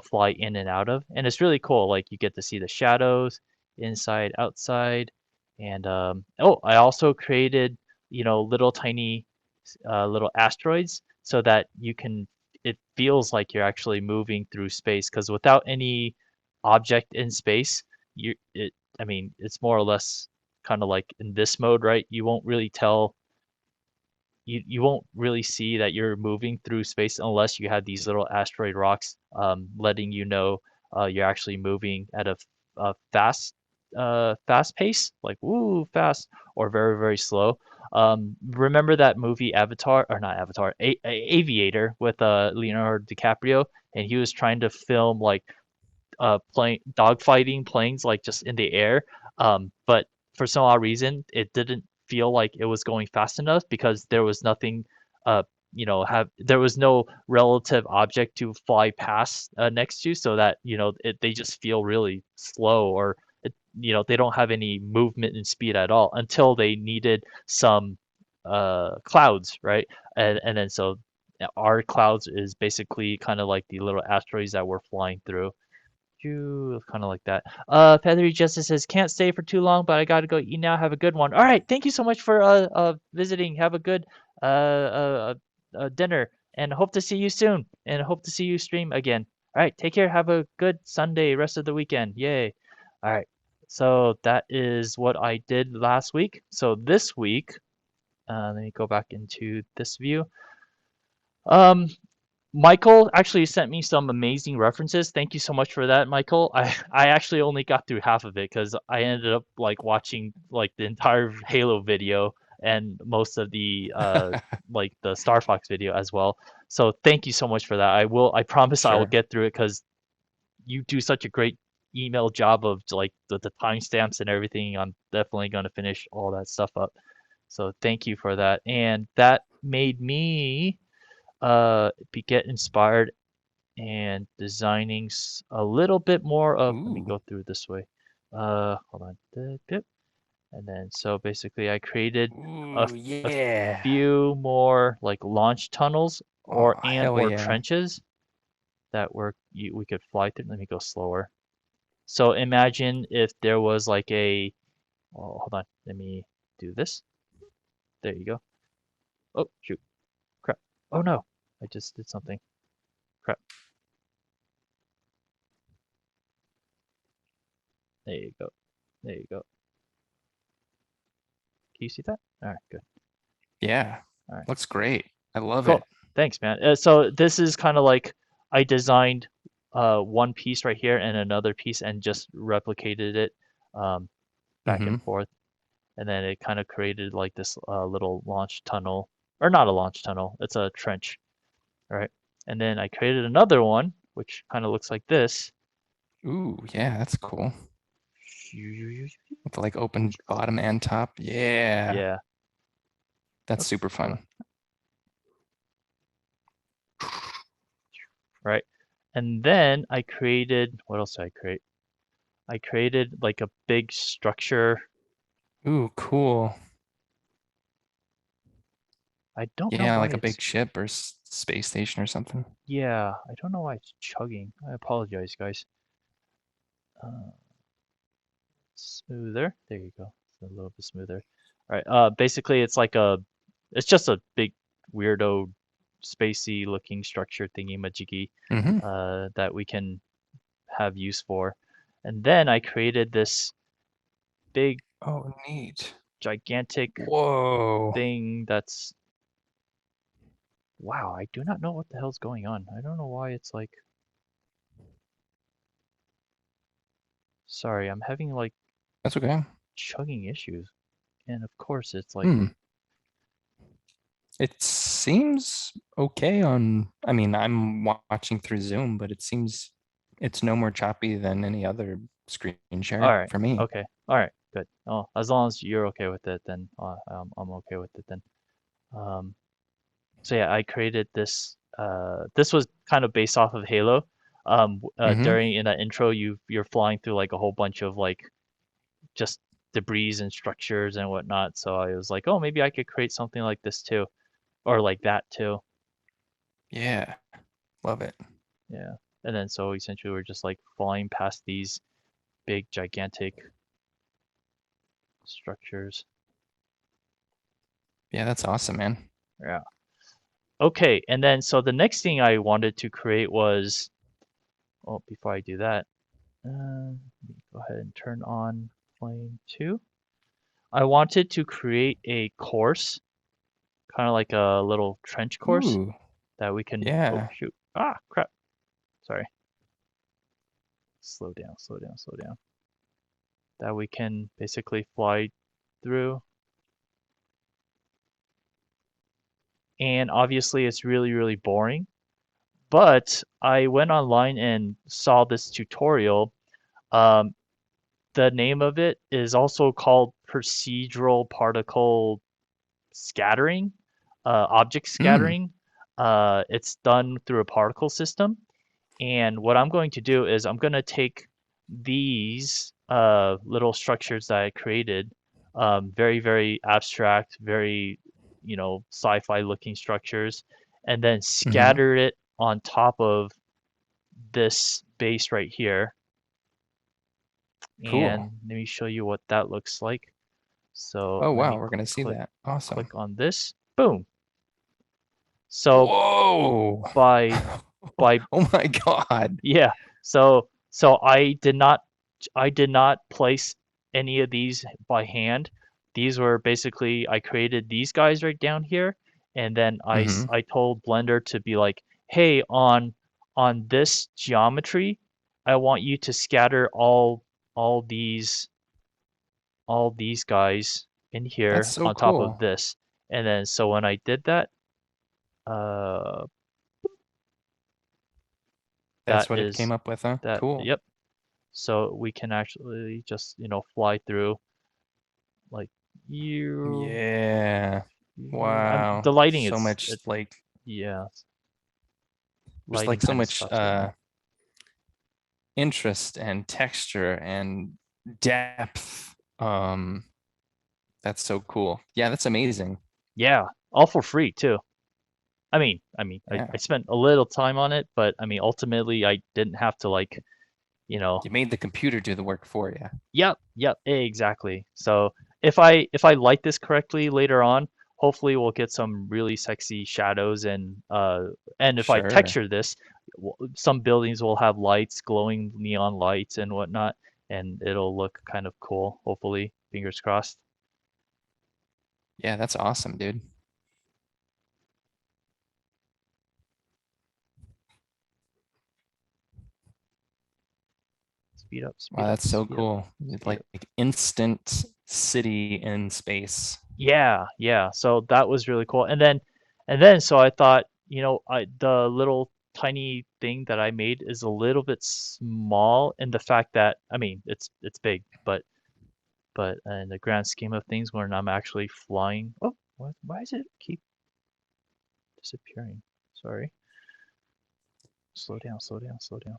fly in and out of. And it's really cool. Like you get to see the shadows inside, outside, and oh, I also created little tiny little asteroids so that it feels like you're actually moving through space because without any object in space, I mean, it's more or less kind of like in this mode, right? You won't really see that you're moving through space unless you have these little asteroid rocks letting you know you're actually moving at a fast pace, like woo fast, or very very slow. Remember that movie Avatar, or not Avatar, Aviator with Leonardo DiCaprio, and he was trying to film like plane dogfighting planes like just in the air. But for some odd reason, it didn't feel like it was going fast enough because there was nothing, have there was no relative object to fly past next to, so that they just feel really slow or they don't have any movement and speed at all until they needed some clouds, right? And then so our clouds is basically kind of like the little asteroids that we're flying through. Kind of like that. Feathery Justice says, can't stay for too long, but I gotta go eat now. Have a good one. All right, thank you so much for visiting. Have a good dinner, and hope to see you soon. And hope to see you stream again. All right, take care. Have a good Sunday, rest of the weekend. Yay! All right, so that is what I did last week. So this week, let me go back into this view. Um, Michael actually sent me some amazing references. Thank you so much for that, Michael. I actually only got through half of it because I ended up like watching like the entire Halo video and most of the like the Star Fox video as well. So thank you so much for that. I promise I will Sure. get through it because you do such a great email job of like the timestamps and everything. I'm definitely going to finish all that stuff up. So thank you for that. And that made me get inspired and designing a little bit more of, let me Ooh. go through this way. Hold on. And then so basically I created a, Ooh, a yeah. few more like launch tunnels Oh, hell or yeah. trenches that we could fly through. Let me go slower. So imagine if there was like oh, hold on. Let me do this. There you go. Oh, shoot. Crap. Oh no. I just did something. Crap. There you go. There you go. Can you see that? All right, good. Yeah. All right. Looks great. I love Cool. it. Thanks, man. So this is kind of like I designed one piece right here and another piece and just replicated it um, back Mm-hmm. and forth. And then it kind of created like this little launch tunnel, or not a launch tunnel, it's a trench, right? And then I created another one, which kind of looks like this. Ooh, yeah, that's cool. With like open bottom and top. Yeah. Yeah. That's Oops, super hold on. fun. Right. And then I created, what else did I create? I created like a big structure. Ooh, cool. I don't know Yeah, why like a it's, big ship or space station or something. yeah, I don't know why it's chugging. I apologize, guys. Uh, Smoother. There you go. It's a little bit smoother. All right. Basically, it's just a big weirdo, spacey looking structure thingy majiggy, Mm-hmm. that we can have use for. And then I created this big, Oh, neat. gigantic Whoa. thing that's, wow, I do not know what the hell's going on. I don't know why it's like, sorry, I'm having like That's okay. chugging issues. And of course, it's like, Hmm. It seems okay on, I mean, I'm watching through Zoom, but it seems it's no more choppy than any other screen all share right, for me. okay, all right, good. Oh, as long as you're okay with it, then I'm okay with it then. Um, so yeah, I created this. This was kind of based off of Halo. Mm-hmm. During in that intro, you're flying through like a whole bunch of like just debris and structures and whatnot. So I was like, oh, maybe I could create something like this too, or like that too. Yeah, love it. Yeah. And then so essentially we're just like flying past these big gigantic structures. Yeah, that's awesome, man. Yeah. Okay, and then so the next thing I wanted to create was, oh, before I do that, let me go ahead and turn on plane two. I wanted to create a course, kind of like a little trench course Ooh, that we can, oh yeah. shoot, ah, crap, sorry, slow down, slow down, slow down, that we can basically fly through. And obviously it's really, really boring, but I went online and saw this tutorial. Um, The name of it is also called procedural particle scattering, object Hmm. scattering. It's done through a particle system. And what I'm going to do is I'm going to take these little structures that I created, very, very abstract, very, sci-fi looking structures, and then Mm-hmm. scatter it on top of this base right here. Cool. And let me show you what that looks like. So Oh, let wow, me we're gonna see click that. Awesome. click on this. Boom. So Whoa. by by Oh my God. yeah. So I did not place any of these by hand. These were basically I created these guys right down here, and then Mm-hmm. I told Blender to be like, "Hey, on this geometry, I want you to scatter all these all these guys." in That's here so on top of cool. this. And then so when I did that, uh, that That's what it came is up with, huh? that, Cool. yep. So we can actually just, fly through like you, Yeah. the Wow. lighting So is, much like yeah, just lighting like so kind of much stuffs right now. interest and texture and depth. That's so cool. Yeah, that's amazing. Yeah, all for free too. I Yeah. spent a little time on it, but I mean, ultimately, I didn't have to you know, You made the computer do the work for you. yep, yep, exactly. So if I light this correctly later on, hopefully we'll get some really sexy shadows and if I Sure. texture this, some buildings will have lights, glowing neon lights and whatnot, and it'll look kind of cool. Hopefully, fingers crossed. Yeah, that's awesome, dude. Speed Wow, up, that's so speed up, cool. It's speed like up. instant city in space. Yeah, yeah. So that was really cool. And then so I thought, the little tiny thing that I made is a little bit small in the fact that I mean, it's big, but in the grand scheme of things when I'm actually flying. Oh, why does it keep disappearing? Sorry. Slow down, slow down, slow down.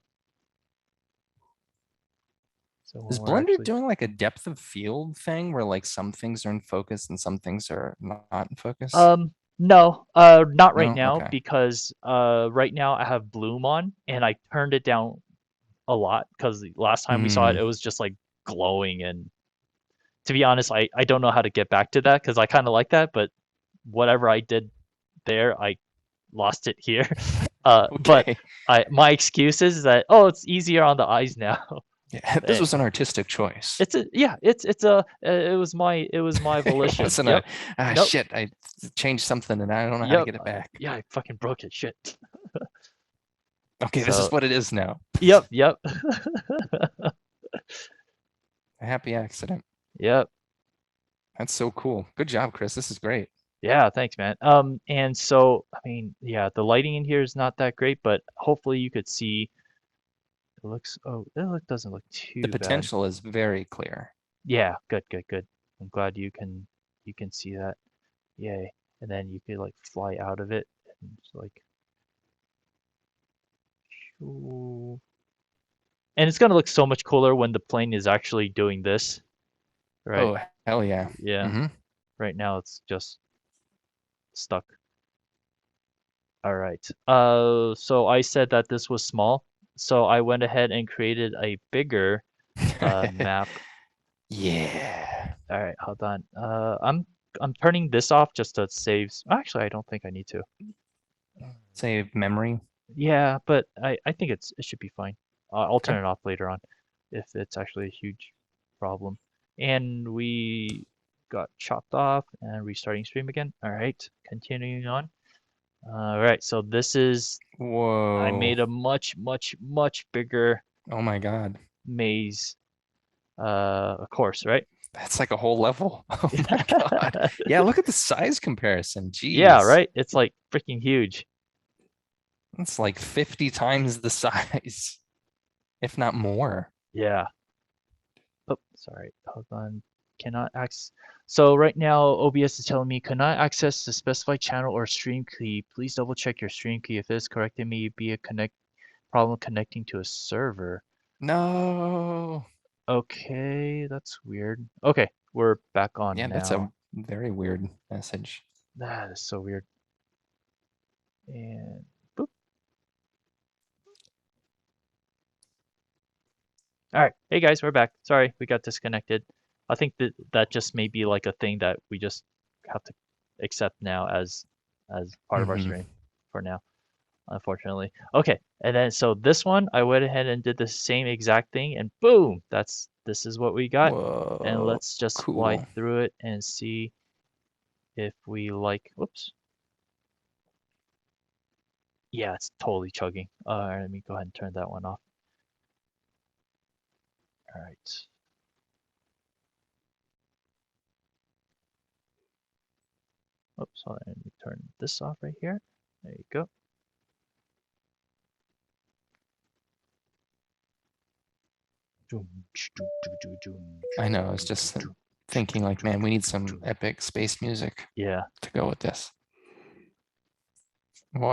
So when Is we're Blender actually doing like a depth of field thing where like some things are in focus and some things are not in focus? no, not right No? now Okay. because right now I have bloom on and I turned it down a lot because the last time we saw it, Hmm. it was just like glowing. And to be honest, I don't know how to get back to that because I kind of like that, but whatever I did there, I lost it here. But Okay. my excuse is that oh, it's easier on the eyes now. Yeah, this Eh, was an artistic choice. it's a yeah, it's a it was my It volition. wasn't a Yep. Nope. shit, I changed something and I don't know how to Yep. get it back. Yeah, I fucking broke it. Shit. Okay, this is So what it is now. yep, yep, A happy accident. yep. That's so cool. Good job, Chris. This is great. Yeah, thanks, man. And so, I mean, yeah, the lighting in here is not that great, but hopefully you could see it looks, oh, doesn't look The too bad. potential is very clear. Yeah, good, good, good. I'm glad you can see that. Yay. And then you could like fly out of it and just like, shoo. And it's gonna look so much cooler when the plane is actually doing this, right? Oh, hell yeah. Yeah. Hmm. Right now it's just stuck. All right. So I said that this was small, so I went ahead and created a bigger map. Yeah. All right, hold on. I'm turning this off just to save. Actually, I don't think I need to. Save memory. Yeah, but I think it should be fine. I'll Okay. turn it off later on if it's actually a huge problem. And we got chopped off and restarting stream again. All right, continuing on. All right, so this is I Whoa. made a much, much, much bigger Oh my God. maze, of course, right? That's like a whole level. Oh my God. Yeah, look at the size comparison. Yeah, Jeez. right? It's like freaking huge. That's like 50 times the size, if not more. Yeah. Oh, sorry. Hold on. Cannot access. So right now, OBS is telling me cannot access the specified channel or stream key. Please double check your stream key. If it is correct, it may be a connect problem connecting to a server. No. Okay, that's weird. Okay, we're back on Yeah, that's a now. very weird message. That is so weird. And boop. All right. Hey guys, we're back. Sorry, we got disconnected. I think that just may be like a thing that we just have to accept now as part of our Hmm. stream for now, unfortunately. Okay, and then so this one I went ahead and did the same exact thing and boom, this is what we got. And Whoa. let's just fly Cool. through it and see if we like, whoops. Yeah, it's totally chugging. Let me go ahead and turn that one off. All right. Oops, hold on, let me turn this off right here. There you go. I know. I was just thinking like, man, we need some epic space music Yeah, to go with this.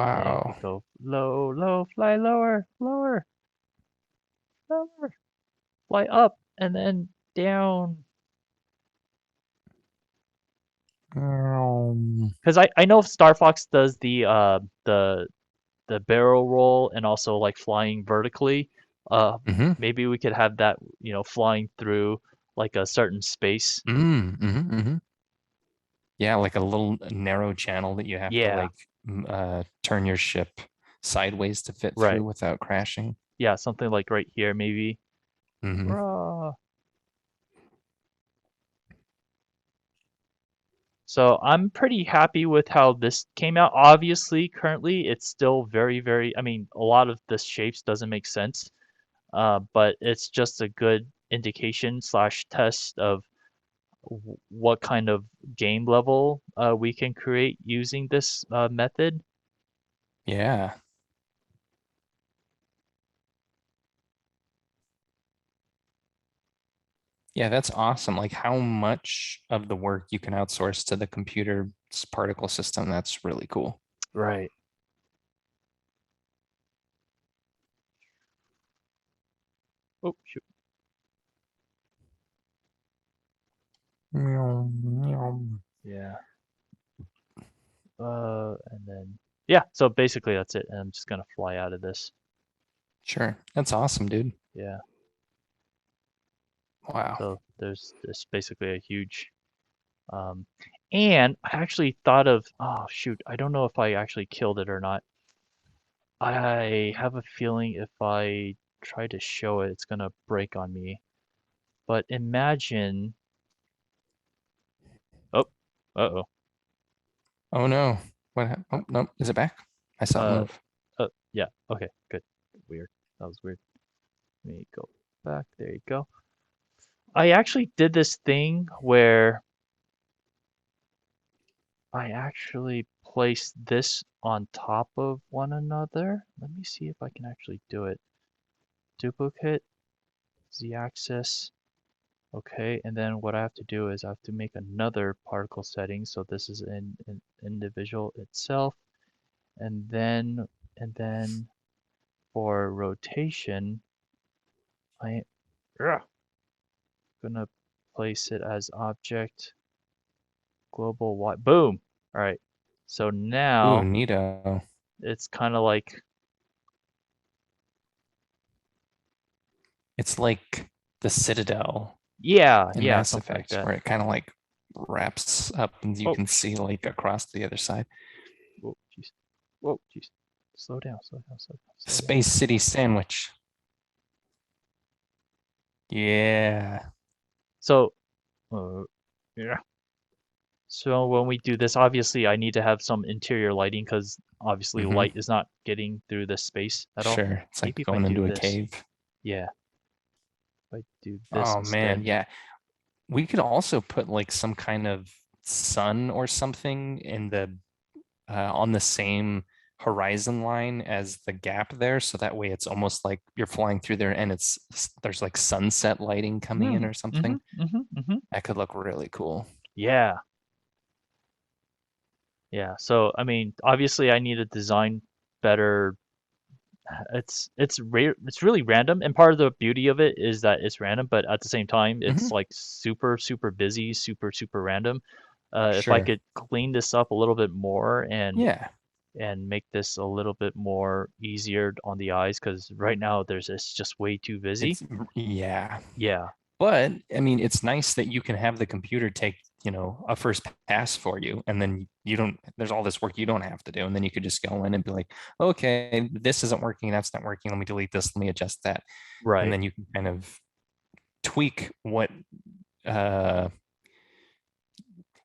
and then you Wow. could go low, low, fly lower, lower, lower, fly up, and then down. Because I know Star Fox does the barrel roll and also like flying vertically. Mm-hmm. Maybe we could have that, flying through like a certain space. Mm-hmm. Yeah, like a little narrow channel that you have to Yeah, like turn your ship sideways to fit right. through without crashing. Yeah, something like right here, maybe. Hmm. Rah. So I'm pretty happy with how this came out. Obviously, currently it's still very, very, I mean, a lot of the shapes doesn't make sense, but it's just a good indication slash test of what kind of game level we can create using this method. Yeah. Yeah, that's awesome. Like how much of the work you can outsource to the computer's particle system. That's really cool. Right. Oh, shoot. Meow, meow. Yeah. And then, yeah, so basically that's it. And I'm just gonna fly out of this. Sure. That's awesome, dude. Yeah. Wow. So there's basically a huge Um, and I actually thought of, oh shoot, I don't know if I actually killed it or not. I have a feeling if I try to show it, it's gonna break on me. But imagine, oh, uh-oh, Oh no. Oh no. Is it back? I saw it uh, move. yeah, okay, good. Weird. That was weird. Let me go back. There you go. I actually did this thing where I actually placed this on top of one another. Let me see if I can actually do it. Duplicate, z-axis. Okay, and then what I have to do is I have to make another particle setting. So this is in individual itself, and then for rotation, I am gonna place it as object global y. Boom. All right. So Ooh, now neato. it's kind of like, It's like the Citadel yeah, in yeah, Mass something like Effect, that. where it kind of like wraps up and you Oh, can see like across the other side. whoa, jeez, whoa, jeez. Slow down, slow down, slow down, slow down. Space City Sandwich. Yeah. So, yeah. So when we do this, obviously I need to have some interior lighting because obviously Hmm. light is not getting through this space at all. Sure. It's like Maybe if I going do into a this. cave. Yeah, if I do this Oh man, instead. yeah. We could also put like some kind of sun or something in the on the same horizon line as the gap there, so that way it's almost like you're flying through there and there's like sunset lighting coming in Hmm. or Hmm. something. Hmm. Hmm. That could look really cool. Yeah, yeah. So I mean, obviously I need to design better. It's really random, and part of the beauty of it is that it's random, but at the same time, it's Hmm. like super super busy, super super random. If I Sure. could clean this up a little bit more Yeah. and make this a little bit more easier on the eyes because right now it's just way too busy. Yeah. Yeah, But I mean, it's nice that you can have the computer take, a first pass for you, and then you don't, there's all this work you don't have to do. And then you could just go in and be like, okay, this isn't working, that's not working. Let me delete this, let me adjust that. And right. then you can kind of tweak what uh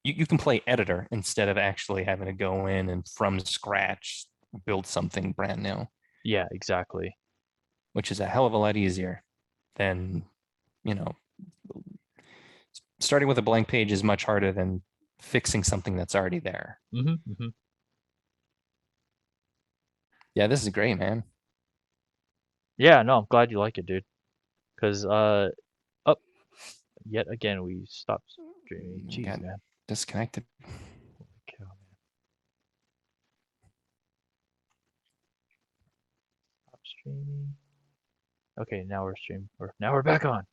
you can play editor instead of actually having to go in and from scratch build something brand new, Yeah, exactly. which is a hell of a lot easier than, you know, starting with a blank page is much harder than fixing something that's already there. Hmm. Hmm. Yeah, this is great, man. Yeah, no, I'm glad you like it, dude. Because oh, yet again we stopped streaming. Jeez, Got man. disconnected. Holy cow, man. Stop streaming. Okay, now we're streaming. Now we're back on.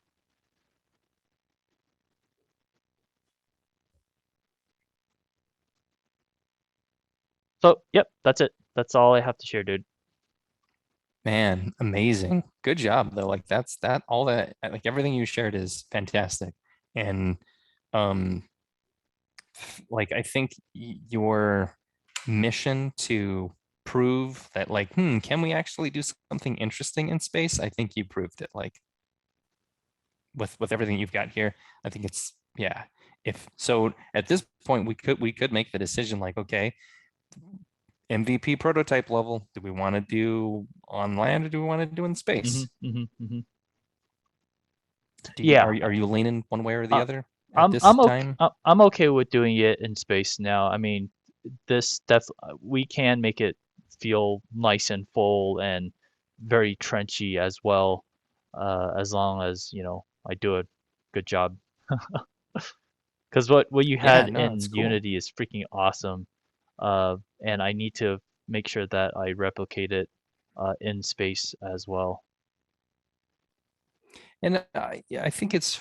So, yep, that's it. That's all I have to share, dude. Man, amazing. Good job though. Like that's that all that like everything you shared is fantastic. And um like I think your mission to prove that like, can we actually do something interesting in space? I think you proved it. Like with everything you've got here, I think it's yeah. If so at this point we could make the decision like, okay, MVP prototype level, do we want to do on land or do we want to do in Hmm. space? Hmm. Hmm. Do you Yeah, are you leaning one way or the uh, other at this I'm okay. time? I'm okay with doing it in space now. I mean, this def we can make it feel nice and full and very trenchy as well, as long as, I do a good job. Because what you Yeah, had no, it's in cool. Unity is freaking awesome. And I need to make sure that I replicate it in space as well. And yeah, I think it's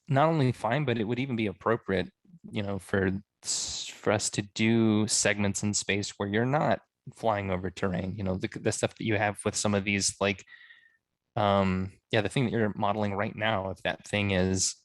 not only fine, but it would even be appropriate, for us to do segments in space where you're not flying over terrain. The stuff that you have with some of these, like, yeah, the thing that you're modeling right now, if that thing is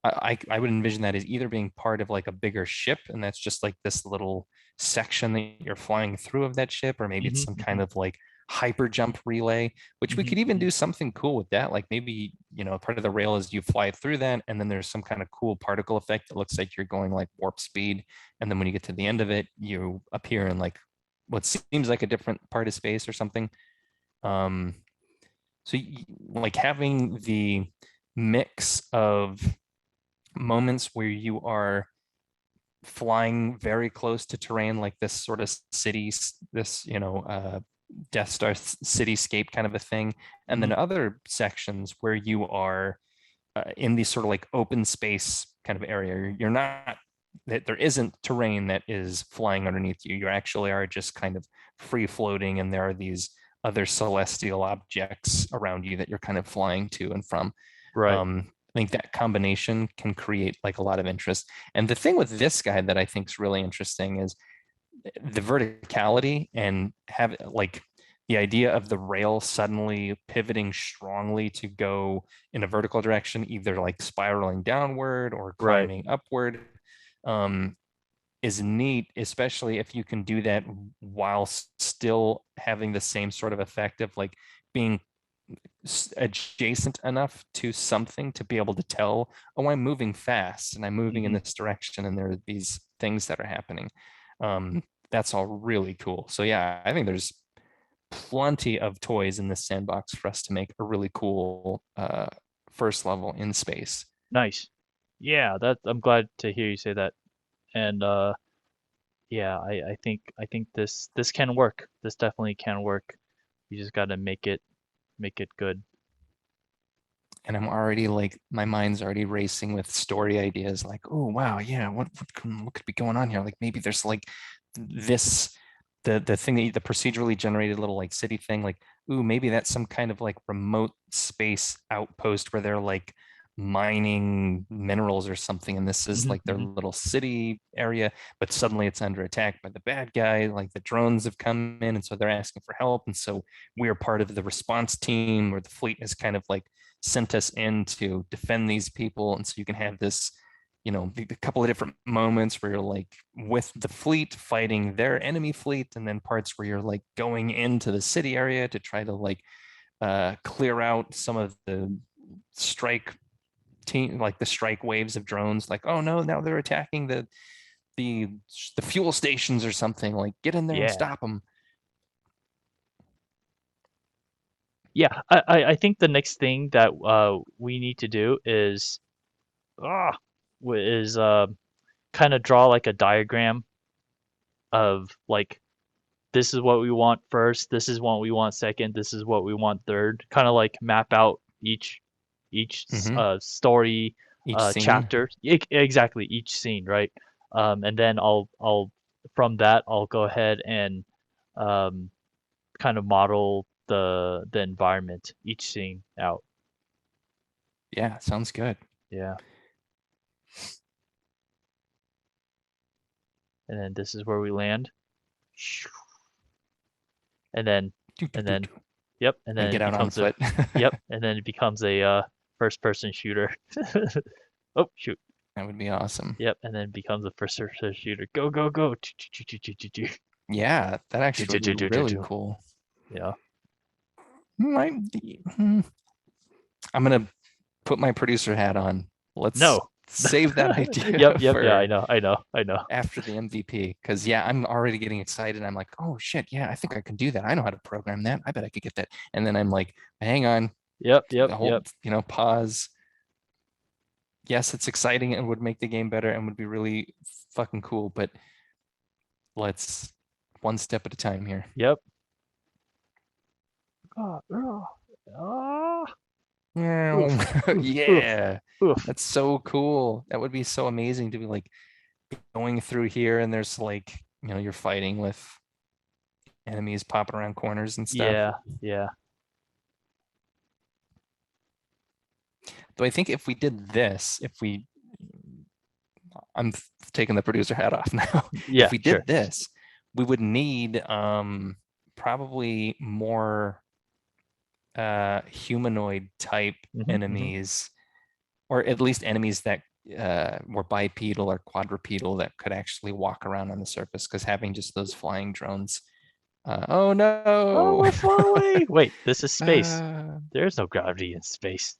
I would envision that as either being part of like a bigger ship, and that's just like this little section that you're flying through of that ship, or maybe it's Hmm. some Hmm. kind of like hyper jump relay, which we Hmm. could even Hmm. do something cool with that. Like maybe, part of the rail is you fly through that, and then there's some kind of cool particle effect that looks like you're going like warp speed. And then when you get to the end of it, you appear in like what seems like a different part of space or something. Um, like having the mix of moments where you are flying very close to terrain like this sort of city, this Death Star cityscape kind of a thing, and Hmm. then other sections where you are in these sort of like open space kind of area. You're not that there isn't terrain that is flying underneath you. You actually are just kind of free floating, and there are these other celestial objects around you that you're kind of flying to and from. Right. I think that combination can create like a lot of interest. And the thing with this guy that I think is really interesting is the verticality and have like the idea of the rail suddenly pivoting strongly to go in a vertical direction, either like spiraling downward or Right. climbing upward, um, is neat, especially if you can do that while still having the same sort of effect of like being adjacent enough to something to be able to tell, oh, I'm moving fast and I'm moving in Hmm. this direction, and there are these things that are happening. That's all really cool. So yeah, I think there's plenty of toys in this sandbox for us to make a really cool first level in space. Nice. Yeah, I'm glad to hear you say that. And yeah, I think this can work. This definitely can work. You just gotta make it good. And I'm already like my mind's already racing with story ideas like, oh wow, yeah, what could be going on here? Like maybe there's like this the thing that the procedurally generated little like city thing, like, ooh, maybe that's some kind of like remote space outpost where they're like mining minerals or something, and this is Hmm. like their Hmm. little city area, but suddenly it's under attack by the bad guy, like the drones have come in, and so they're asking for help, and so we are part of the response team where the fleet has kind of like sent us in to defend these people. And so you can have this, a couple of different moments where you're like with the fleet fighting their enemy fleet, and then parts where you're like going into the city area to try to like clear out some of the strike team, like the strike waves of drones. Like, oh no, now they're attacking the the fuel stations or something. Like, get in there and Yeah. stop them. Yeah, I think the next thing that we need to do is ah, is kind of draw like a diagram of like this is what we want first, this is what we want second, this is what we want third. Kind of like map out each Hmm. story Each scene. chapter. Exactly, each scene, right? And then I'll from that I'll go ahead and um, kind of model the environment, each scene out. Yeah, sounds good. Yeah. And then this is where we land. And then Do, do, and do, then do. yep, and And then it get out on becomes a foot. yep, and then it becomes a first person shooter. Oh shoot. That would be awesome. Yep, and then it becomes a first person shooter. Go go go. Yeah, that actually would be really cool. Yeah. Might be, I'm gonna put my producer hat on. Let's No. save that idea Yep, yep, yeah, I for know, I know, I know. after the MVP. Because yeah, I'm already getting excited. I'm like, oh shit, yeah, I think I can do that. I know how to program that. I bet I could get that. And then I'm like, hang on, Yep, yep, yep. hold, pause. Yes, it's exciting and would make the game better and would be really fucking cool, but let's one step at a time here. Yep. Ah, ah, oof, oof, oof, Yeah, oof. that's so cool. That would be so amazing to be like going through here and there's like, you're fighting with enemies popping around corners and stuff. Yeah, yeah. Though I think if we did this, I'm taking the producer hat off now. If Yeah, we sure. did this, we would need probably more humanoid type Hmm, hmm. enemies, or at least enemies that were bipedal or quadrupedal that could actually walk around on the surface. Because having just those flying drones, oh Oh, no, we're far away. Wait, this is space. uh, There's no gravity in space.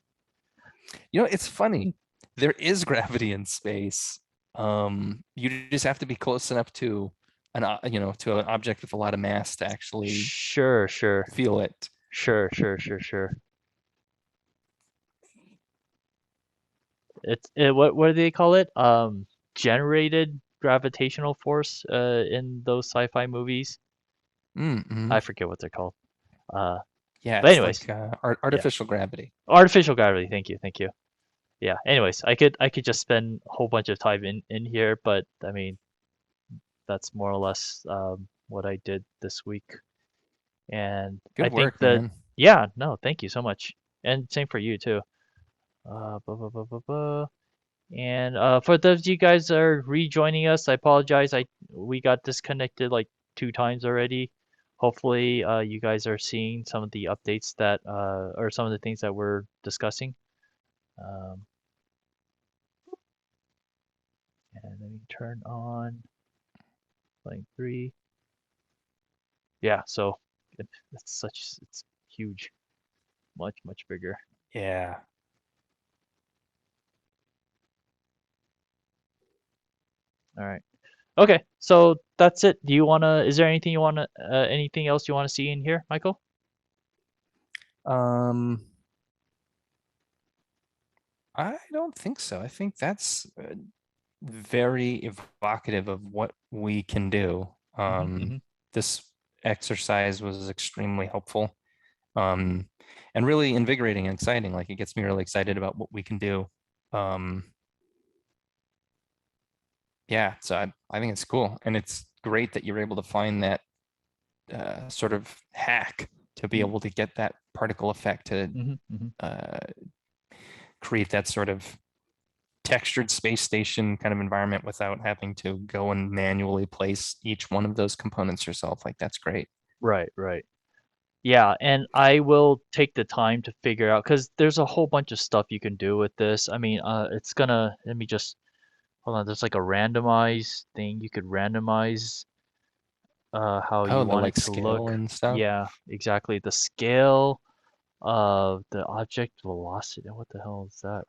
it's funny. There is gravity in space. You just have to be close enough to to an object with a lot of mass to actually Sure, sure, feel it. sure, sure, sure, sure. What do they call it? Generated gravitational force in those sci-fi movies. Mm-hmm. I forget what they're called. Uh, Yeah, but it's anyways, like yeah. artificial gravity. Artificial gravity. Thank you, thank you. Yeah. Anyways, I could just spend a whole bunch of time in here, but I mean that's more or less what I did this week. And I Good think work, that man. yeah, no, thank you so much, and same for you too. Blah, blah, blah, blah, blah. And for those of you guys that are rejoining us, I apologize. We got disconnected like 2 times already. Hopefully, you guys are seeing some of the updates that or some of the things that we're discussing. Um, and let me turn on playing three. Yeah, so it's huge, much bigger. Yeah. All right. Okay, so that's it. Do you wanna? Is there anything you wanna? Anything else you wanna see in here, Michael? Um, I don't think so. I think that's very evocative of what we can do. Hmm, hmm. This exercise was extremely helpful, um, and really invigorating and exciting. Like it gets me really excited about what we can do. Um, yeah, so I think it's cool, and it's great that you're able to find that sort of hack to be able to get that particle effect to Hmm, hmm. uh, create that sort of textured space station kind of environment without having to go and manually place each one of those components yourself. Like that's great. Right, right. Yeah, and I will take the time to figure out because there's a whole bunch of stuff you can do with this. I mean, it's gonna let me just hold on. There's like a randomize thing. You could randomize how Oh, you the want like it to scale look. and stuff. Yeah, exactly. The scale of the object velocity. What the hell is that?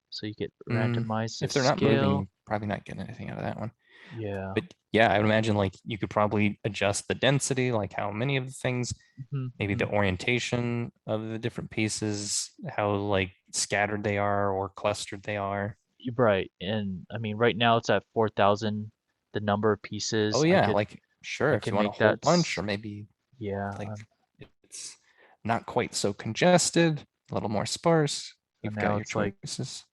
So you get Mm, randomize the if they're not moving, scale. you're probably not getting anything out of that one. Yeah. But yeah, I would imagine like you could probably adjust the density, like how many of the things, Hmm, maybe hmm. the orientation of the different pieces, how like scattered they are or clustered they are. right. And I mean, right now it's at 4,000, the number of Oh pieces. yeah, like I sure, if can you want a make whole that, bunch, or maybe yeah. like it's not quite so congested, a little more sparse. So You've now got your it's like choices.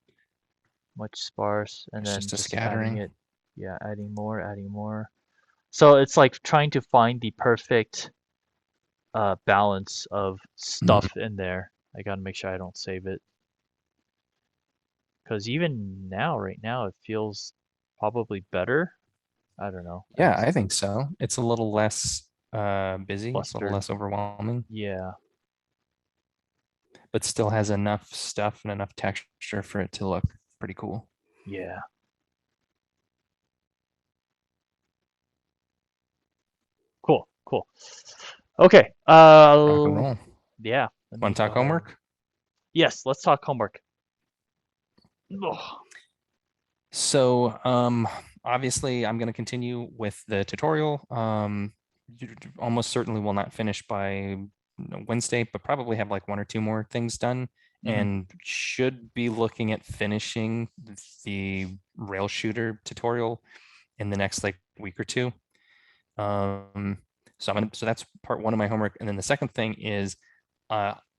much sparse, and It's then just a just adding scattering. it. Yeah, adding more, adding more. So it's like trying to find the perfect balance of Mhm. stuff in there. I gotta make sure I don't save it. Because even now, right now, it feels probably better. I don't know. Yeah, I think so. It's a little less busy. It's a little Clustered. less overwhelming, Yeah, but still has enough stuff and enough texture for it to look pretty cool. yeah. Cool, cool. Okay. Rock and roll. Yeah. Let Want me to go talk ahead. homework? Yes, let's talk homework. Ugh. So, obviously, I'm going to continue with the tutorial. You almost certainly will not finish by Wednesday, but probably have like one or two more things done, Mhm. and should be looking at finishing the rail shooter tutorial in the next like week or two. Um, so that's part one of my homework, and then the second thing is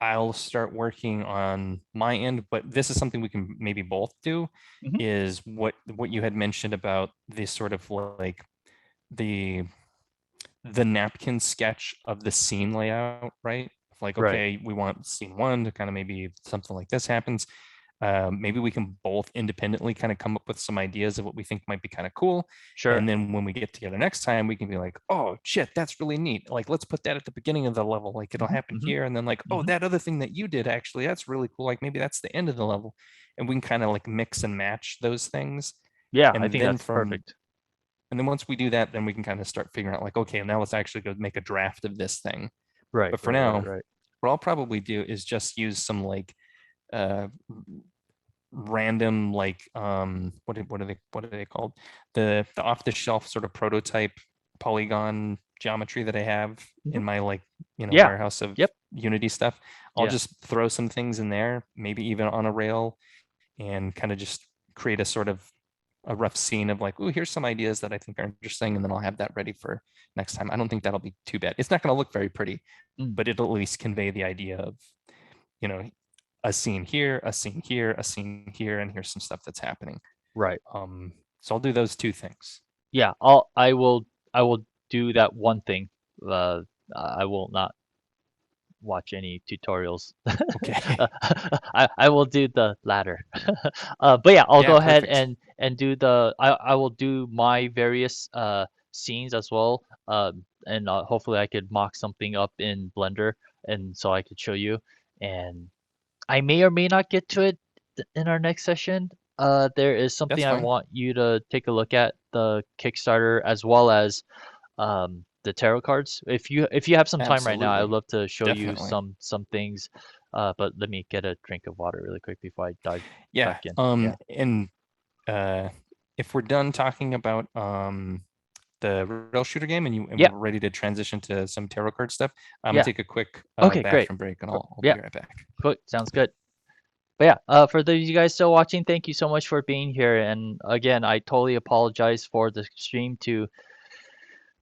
I'll start working on my end, but this is something we can maybe both do, Mhm. is what you had mentioned about this sort of like the the napkin sketch of the scene layout, right? Like, Right. okay, we want scene one to kind of maybe something like this happens. Maybe we can both independently kind of come up with some ideas of what we think might be kind of cool. And Sure. then when we get together next time, we can be like, oh shit, that's really neat. Like, let's put that at the beginning of the level. Like, it'll Mhm. happen Mhm. here. And then, like, oh, Mhm. that other thing that you did actually, that's really cool. Like, maybe that's the end of the level. And we can kind of like mix and match those things. Yeah, I And think then that's from, perfect. and then once we do that, then we can kind of start figuring out, like, okay, now let's actually go make a draft of this thing. Right, But for right, right, now, right. what I'll probably do is just use some like, uh, random like what are they called, the off the shelf sort of prototype polygon geometry that I have Mhm. in my like Yeah. warehouse of Yep. Unity stuff. I'll Yeah. just throw some things in there, maybe even on a rail, and kind of just create a sort of a rough scene of like, oh, here's some ideas that I think are interesting, and then I'll have that ready for next time. I don't think that'll be too bad. It's not going to look very pretty, Mm. but it'll at least convey the idea of, you know, a scene here, a scene here, a scene here, and here's some stuff that's happening. Right. So I'll do those two things. Yeah, I will do that one thing. Uh, I will not watch any tutorials. Okay. I will do the latter. But yeah, I'll Yeah, go ahead perfect. and do I will do my various scenes as well. And hopefully I could mock something up in Blender, and so I could show you. And I may or may not get to it in our next session. There is something That's I fine. want you to take a look at, the Kickstarter as well as the tarot cards. If you have some time right now, I'd Absolutely. love to show you Definitely. some things. But let me get a drink of water really quick before I dive Yeah. back in. Yeah. And uh if we're done talking about the rail shooter game, and Yeah. we're ready to transition to some tarot card stuff, I'm gonna Yeah. take a quick Okay, great. bathroom break, and Per- I'll Yeah. be right back. Cool. Sounds good. But yeah, for those of you guys still watching, thank you so much for being here. And again, I totally apologize for the stream to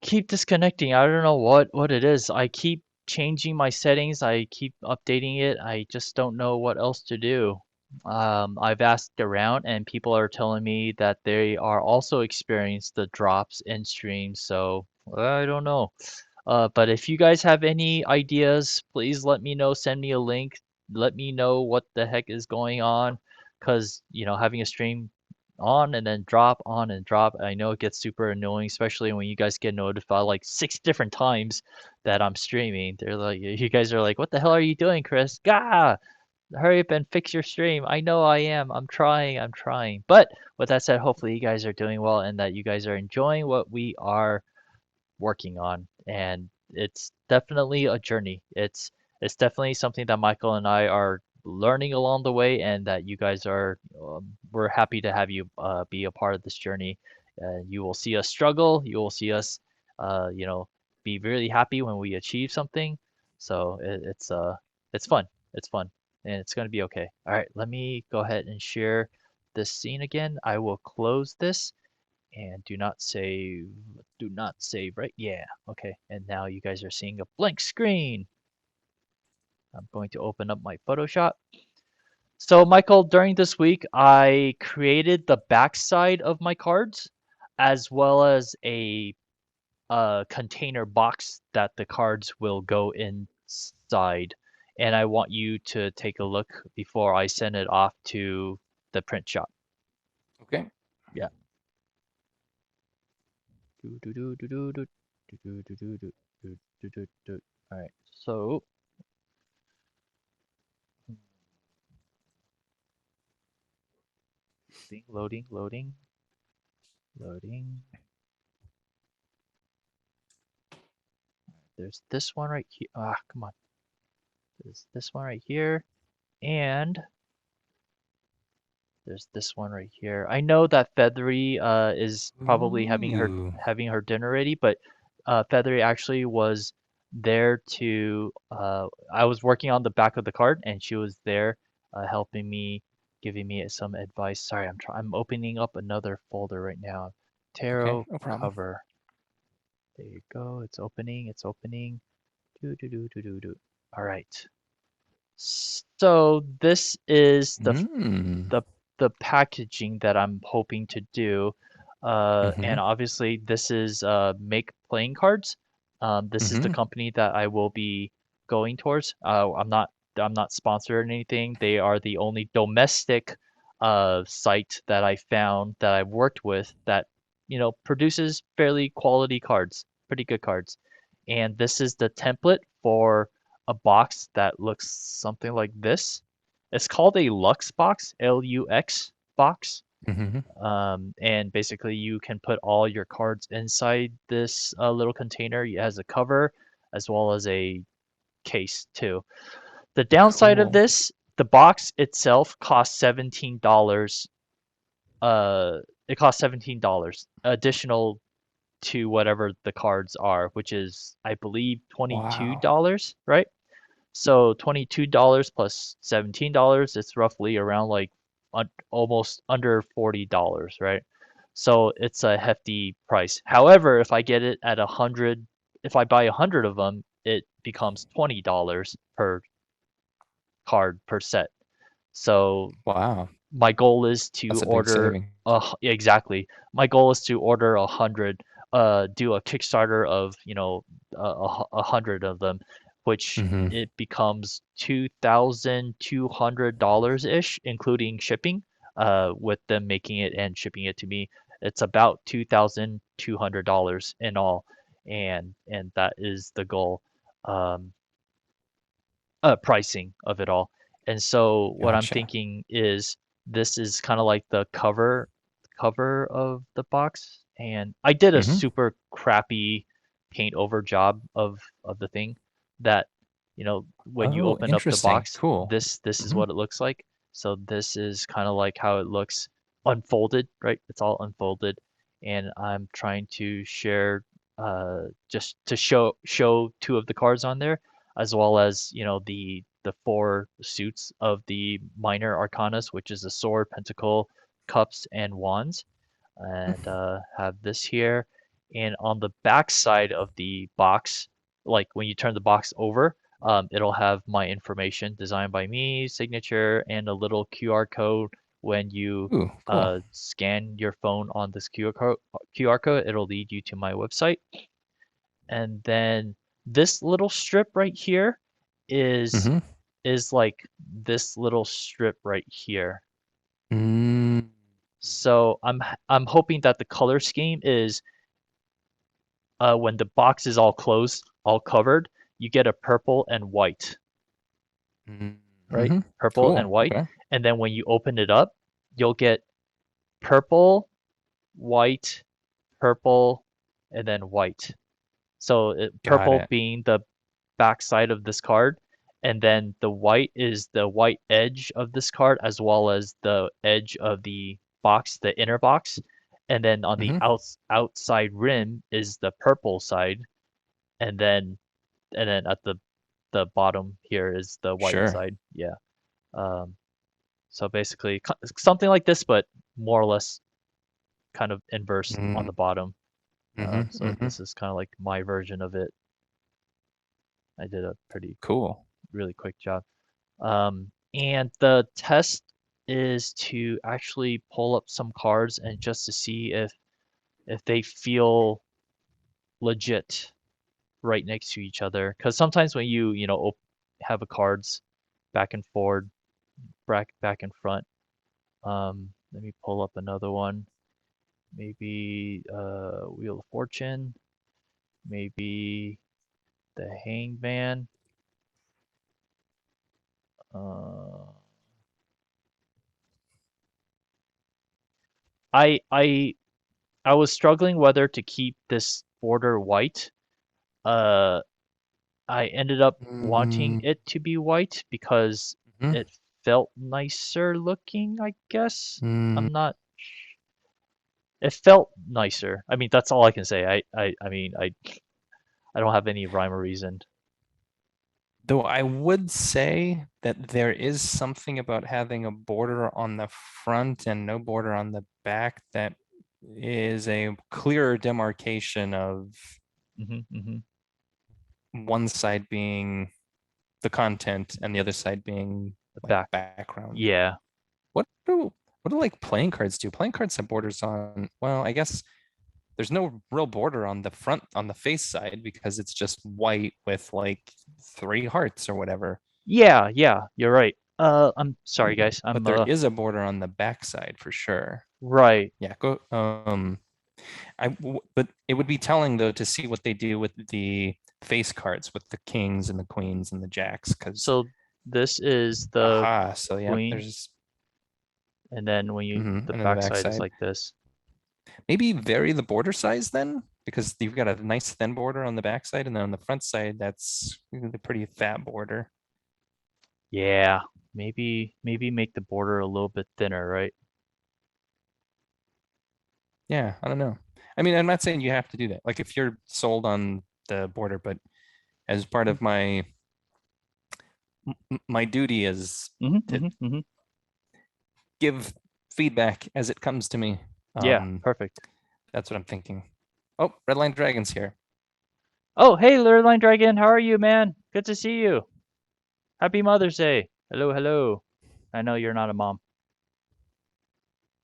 keep disconnecting. I don't know what it is. I keep changing my settings. I keep updating it. I just don't know what else to do. I've asked around, and people are telling me that they are also experiencing the drops in streams. So I don't know. But if you guys have any ideas, please let me know. Send me a link. Let me know what the heck is going on. Because, having a stream on and then drop, on and drop, I know it gets super annoying, especially when you guys get notified like 6 different times that I'm streaming. They're like, you guys are like, what the hell are you doing, Chris? Gah! Hurry up and fix your stream. I know I am. I'm trying. I'm trying. But with that said, hopefully you guys are doing well and that you guys are enjoying what we are working on, and it's definitely a journey. It's definitely something that Michael and I are learning along the way, and that you guys are. We're happy to have you be a part of this journey. You will see us struggle. You will see us, uh, you know, be really happy when we achieve something. So it's fun. It's fun, and it's gonna be okay. All right, let me go ahead and share this scene again, I will close this and do not save. Do not save, right? Yeah. Okay. And now you guys are seeing a blank screen. I'm going to open up my Photoshop. So, Michael, during this week, I created the backside of my cards as well as a container box that the cards will go inside. And I want you to take a look before I send it off to the print shop. Okay. Yeah. Do, do, do, do, do, do, do, do, do, do, do, do, do, do. All right. So, loading, loading, loading. There's this one right here. Ah, come on. There's this one right here. And there's this one right here. I know that Feathery is probably Ooh. having her dinner ready, but Feathery actually was there to I was working on the back of the card and she was there helping me, giving me some advice. Sorry, I'm opening up another folder right now. Okay, Tarot no problem. cover. There you go. It's opening. It's opening. Do do do do do do. All right. So this is Mm. the the packaging that I'm hoping to do. Mm-hmm. And obviously this is Make Playing Cards. This is the Mm-hmm. company that I will be going towards. I'm not sponsored or anything. They are the only domestic site that I found that I've worked with that produces fairly quality cards, pretty good cards. And this is the template for a box that looks something like this. It's called a Lux box, Lux box. Mm-hmm. And basically you can put all your cards inside this little container. It has a cover as well as a case too. The downside of Cool. this, the box itself costs $17. Uh, it costs $17 additional to whatever the cards are, which is I believe Wow. $22, right? So $22 plus $17, it's roughly around like almost under $40, right? So it's a hefty price. However, if I get it at 100, if I buy 100 of them, it becomes $20 per card per set. So Wow. my goal is to That's a big order saving. exactly. My goal is to order 100, do a Kickstarter of, a hundred of them, which Mm-hmm. it becomes $2,200 ish, including shipping, with them making it and shipping it to me. It's about $2,200 in all, and that is the goal. Um, Pricing of it all. And so what I'm Gotcha. thinking is this is kind of like the cover of the box. And I did a Mm-hmm. super crappy paint over job of the thing that, when you Oh, open up the interesting. box, Cool. this is Mm-hmm. what it looks like. So this is kind of like how it looks unfolded, right? It's all unfolded. And I'm trying to share just to show two of the cards on there as well as the four suits of the minor arcanas, which is the sword, pentacle, cups, and wands, and have this here. And on the back side of the box, like when you turn the box over, it'll have my information, designed by me, signature, and a little QR code. When you Ooh, cool. scan your phone on this QR code, it'll lead you to my website. And then this little strip right here is Mm-hmm. is like this little strip right here. Mm. So I'm hoping that the color scheme is when the box is all closed, all covered, you get a purple and white, right? Mm-hmm. Purple Cool. and white. Okay. And then when you open it up, you'll get purple, white, purple, and then white. So Got purple it. being the backside of this card, and then the white is the white edge of this card as well as the edge of the box, the inner box. And then on the Mm-hmm. outside rim is the purple side, and then at the bottom here is the white Sure. side. Yeah. Um, So basically, something like this, but more or less kind of inverse on Mm, the bottom. mm-hmm, So mm-hmm. this is kind of like my version of it. I did a pretty Cool. really quick job. And the test is to actually pull up some cards and just to see if they feel legit right next to each other. Because sometimes when you know have a cards back and forward, back and front. Let me pull up another one. Maybe Wheel of Fortune. Maybe the Hangman. Uh, I I I was struggling whether to keep this border white. Uh, I ended up wanting Mm-hmm. it to be white because it felt nicer looking, I guess. Mm. I'm not. It felt nicer. I mean, that's all I can say. I mean, I don't have any rhyme or reason. Though I would say that there is something about having a border on the front and no border on the back that is a clearer demarcation of Hmm. one side being the content and the other side being The like back. background. Yeah. What do like playing cards do? Playing cards have borders on, well, I guess there's no real border on the front on the face side because it's just white with like three hearts or whatever. Yeah, yeah, you're right. I'm sorry, guys. But I'm there is a border on the back side for sure. right. Yeah, go but it would be telling though to see what they do with the face cards with the kings and the queens and the jacks because So this is the aha, so yeah, queen, there's and then when you the and then the back backside is side. like this. Maybe vary the border size then because you've got a nice thin border on the back side and then on the front side that's a pretty fat border. Yeah, maybe make the border a little bit thinner, right? Yeah, I don't know. I mean, I'm not saying you have to do that. Like if you're sold on the border, but as part of my duty is Mm-hmm, to mm-hmm, mm-hmm. give feedback as it comes to me. Yeah, Um, perfect. that's what I'm thinking. Oh, Red Line Dragon's here. Oh, hey, Lurline Dragon, how are you, man? Good to see you. Happy Mother's Day. Hello, hello. I know you're not a mom,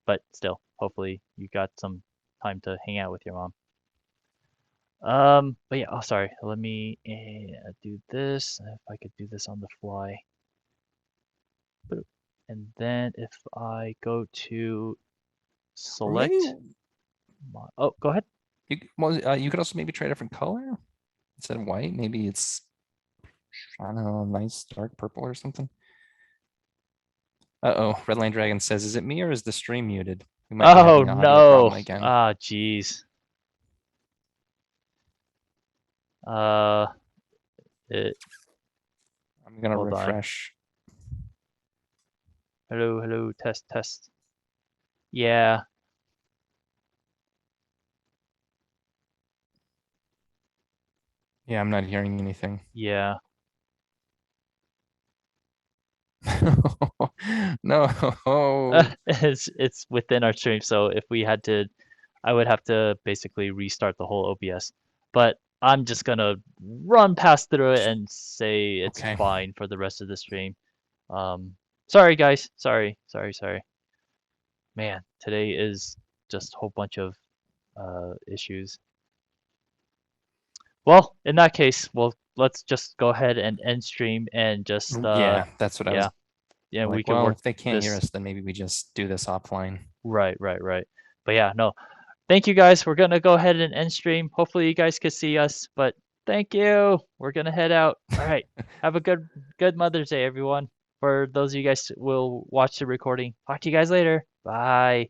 but still, hopefully you got some time to hang out with your mom. But yeah, oh, sorry. Let me do this. If I could do this on the fly. Boop. And then if I go to Or maybe select oh, go ahead. you could also maybe try a different color instead of white. Maybe it's I don't know, nice dark purple or something. Uh-oh, Red Line Dragon says, "Is it me or is the stream muted? We might be Oh having an audio no. problem again." Ah, jeez. Uh, it, I'm gonna hold on. refresh. Hello, hello, test, test. Yeah, Yeah, I'm not hearing anything. yeah. No. It's within our stream, so if we had to, I would have to basically restart the whole OBS. But I'm just gonna run past through it and say it's Okay. fine for the rest of the stream. Sorry guys. Sorry, sorry, sorry. Man, today is just a whole bunch of issues. Well, in that case, well, let's just go ahead and end stream and just Yeah, that's what I was yeah, yeah, we like. could Well, work if they can't hear this. us, then maybe we just do this offline. Right, right, right. But yeah, no. Thank you guys. We're gonna go ahead and end stream. Hopefully you guys could see us, but thank you. We're gonna head out. All right. Have a good Mother's Day, everyone. For those of you guys who will watch the recording. Talk to you guys later. Bye.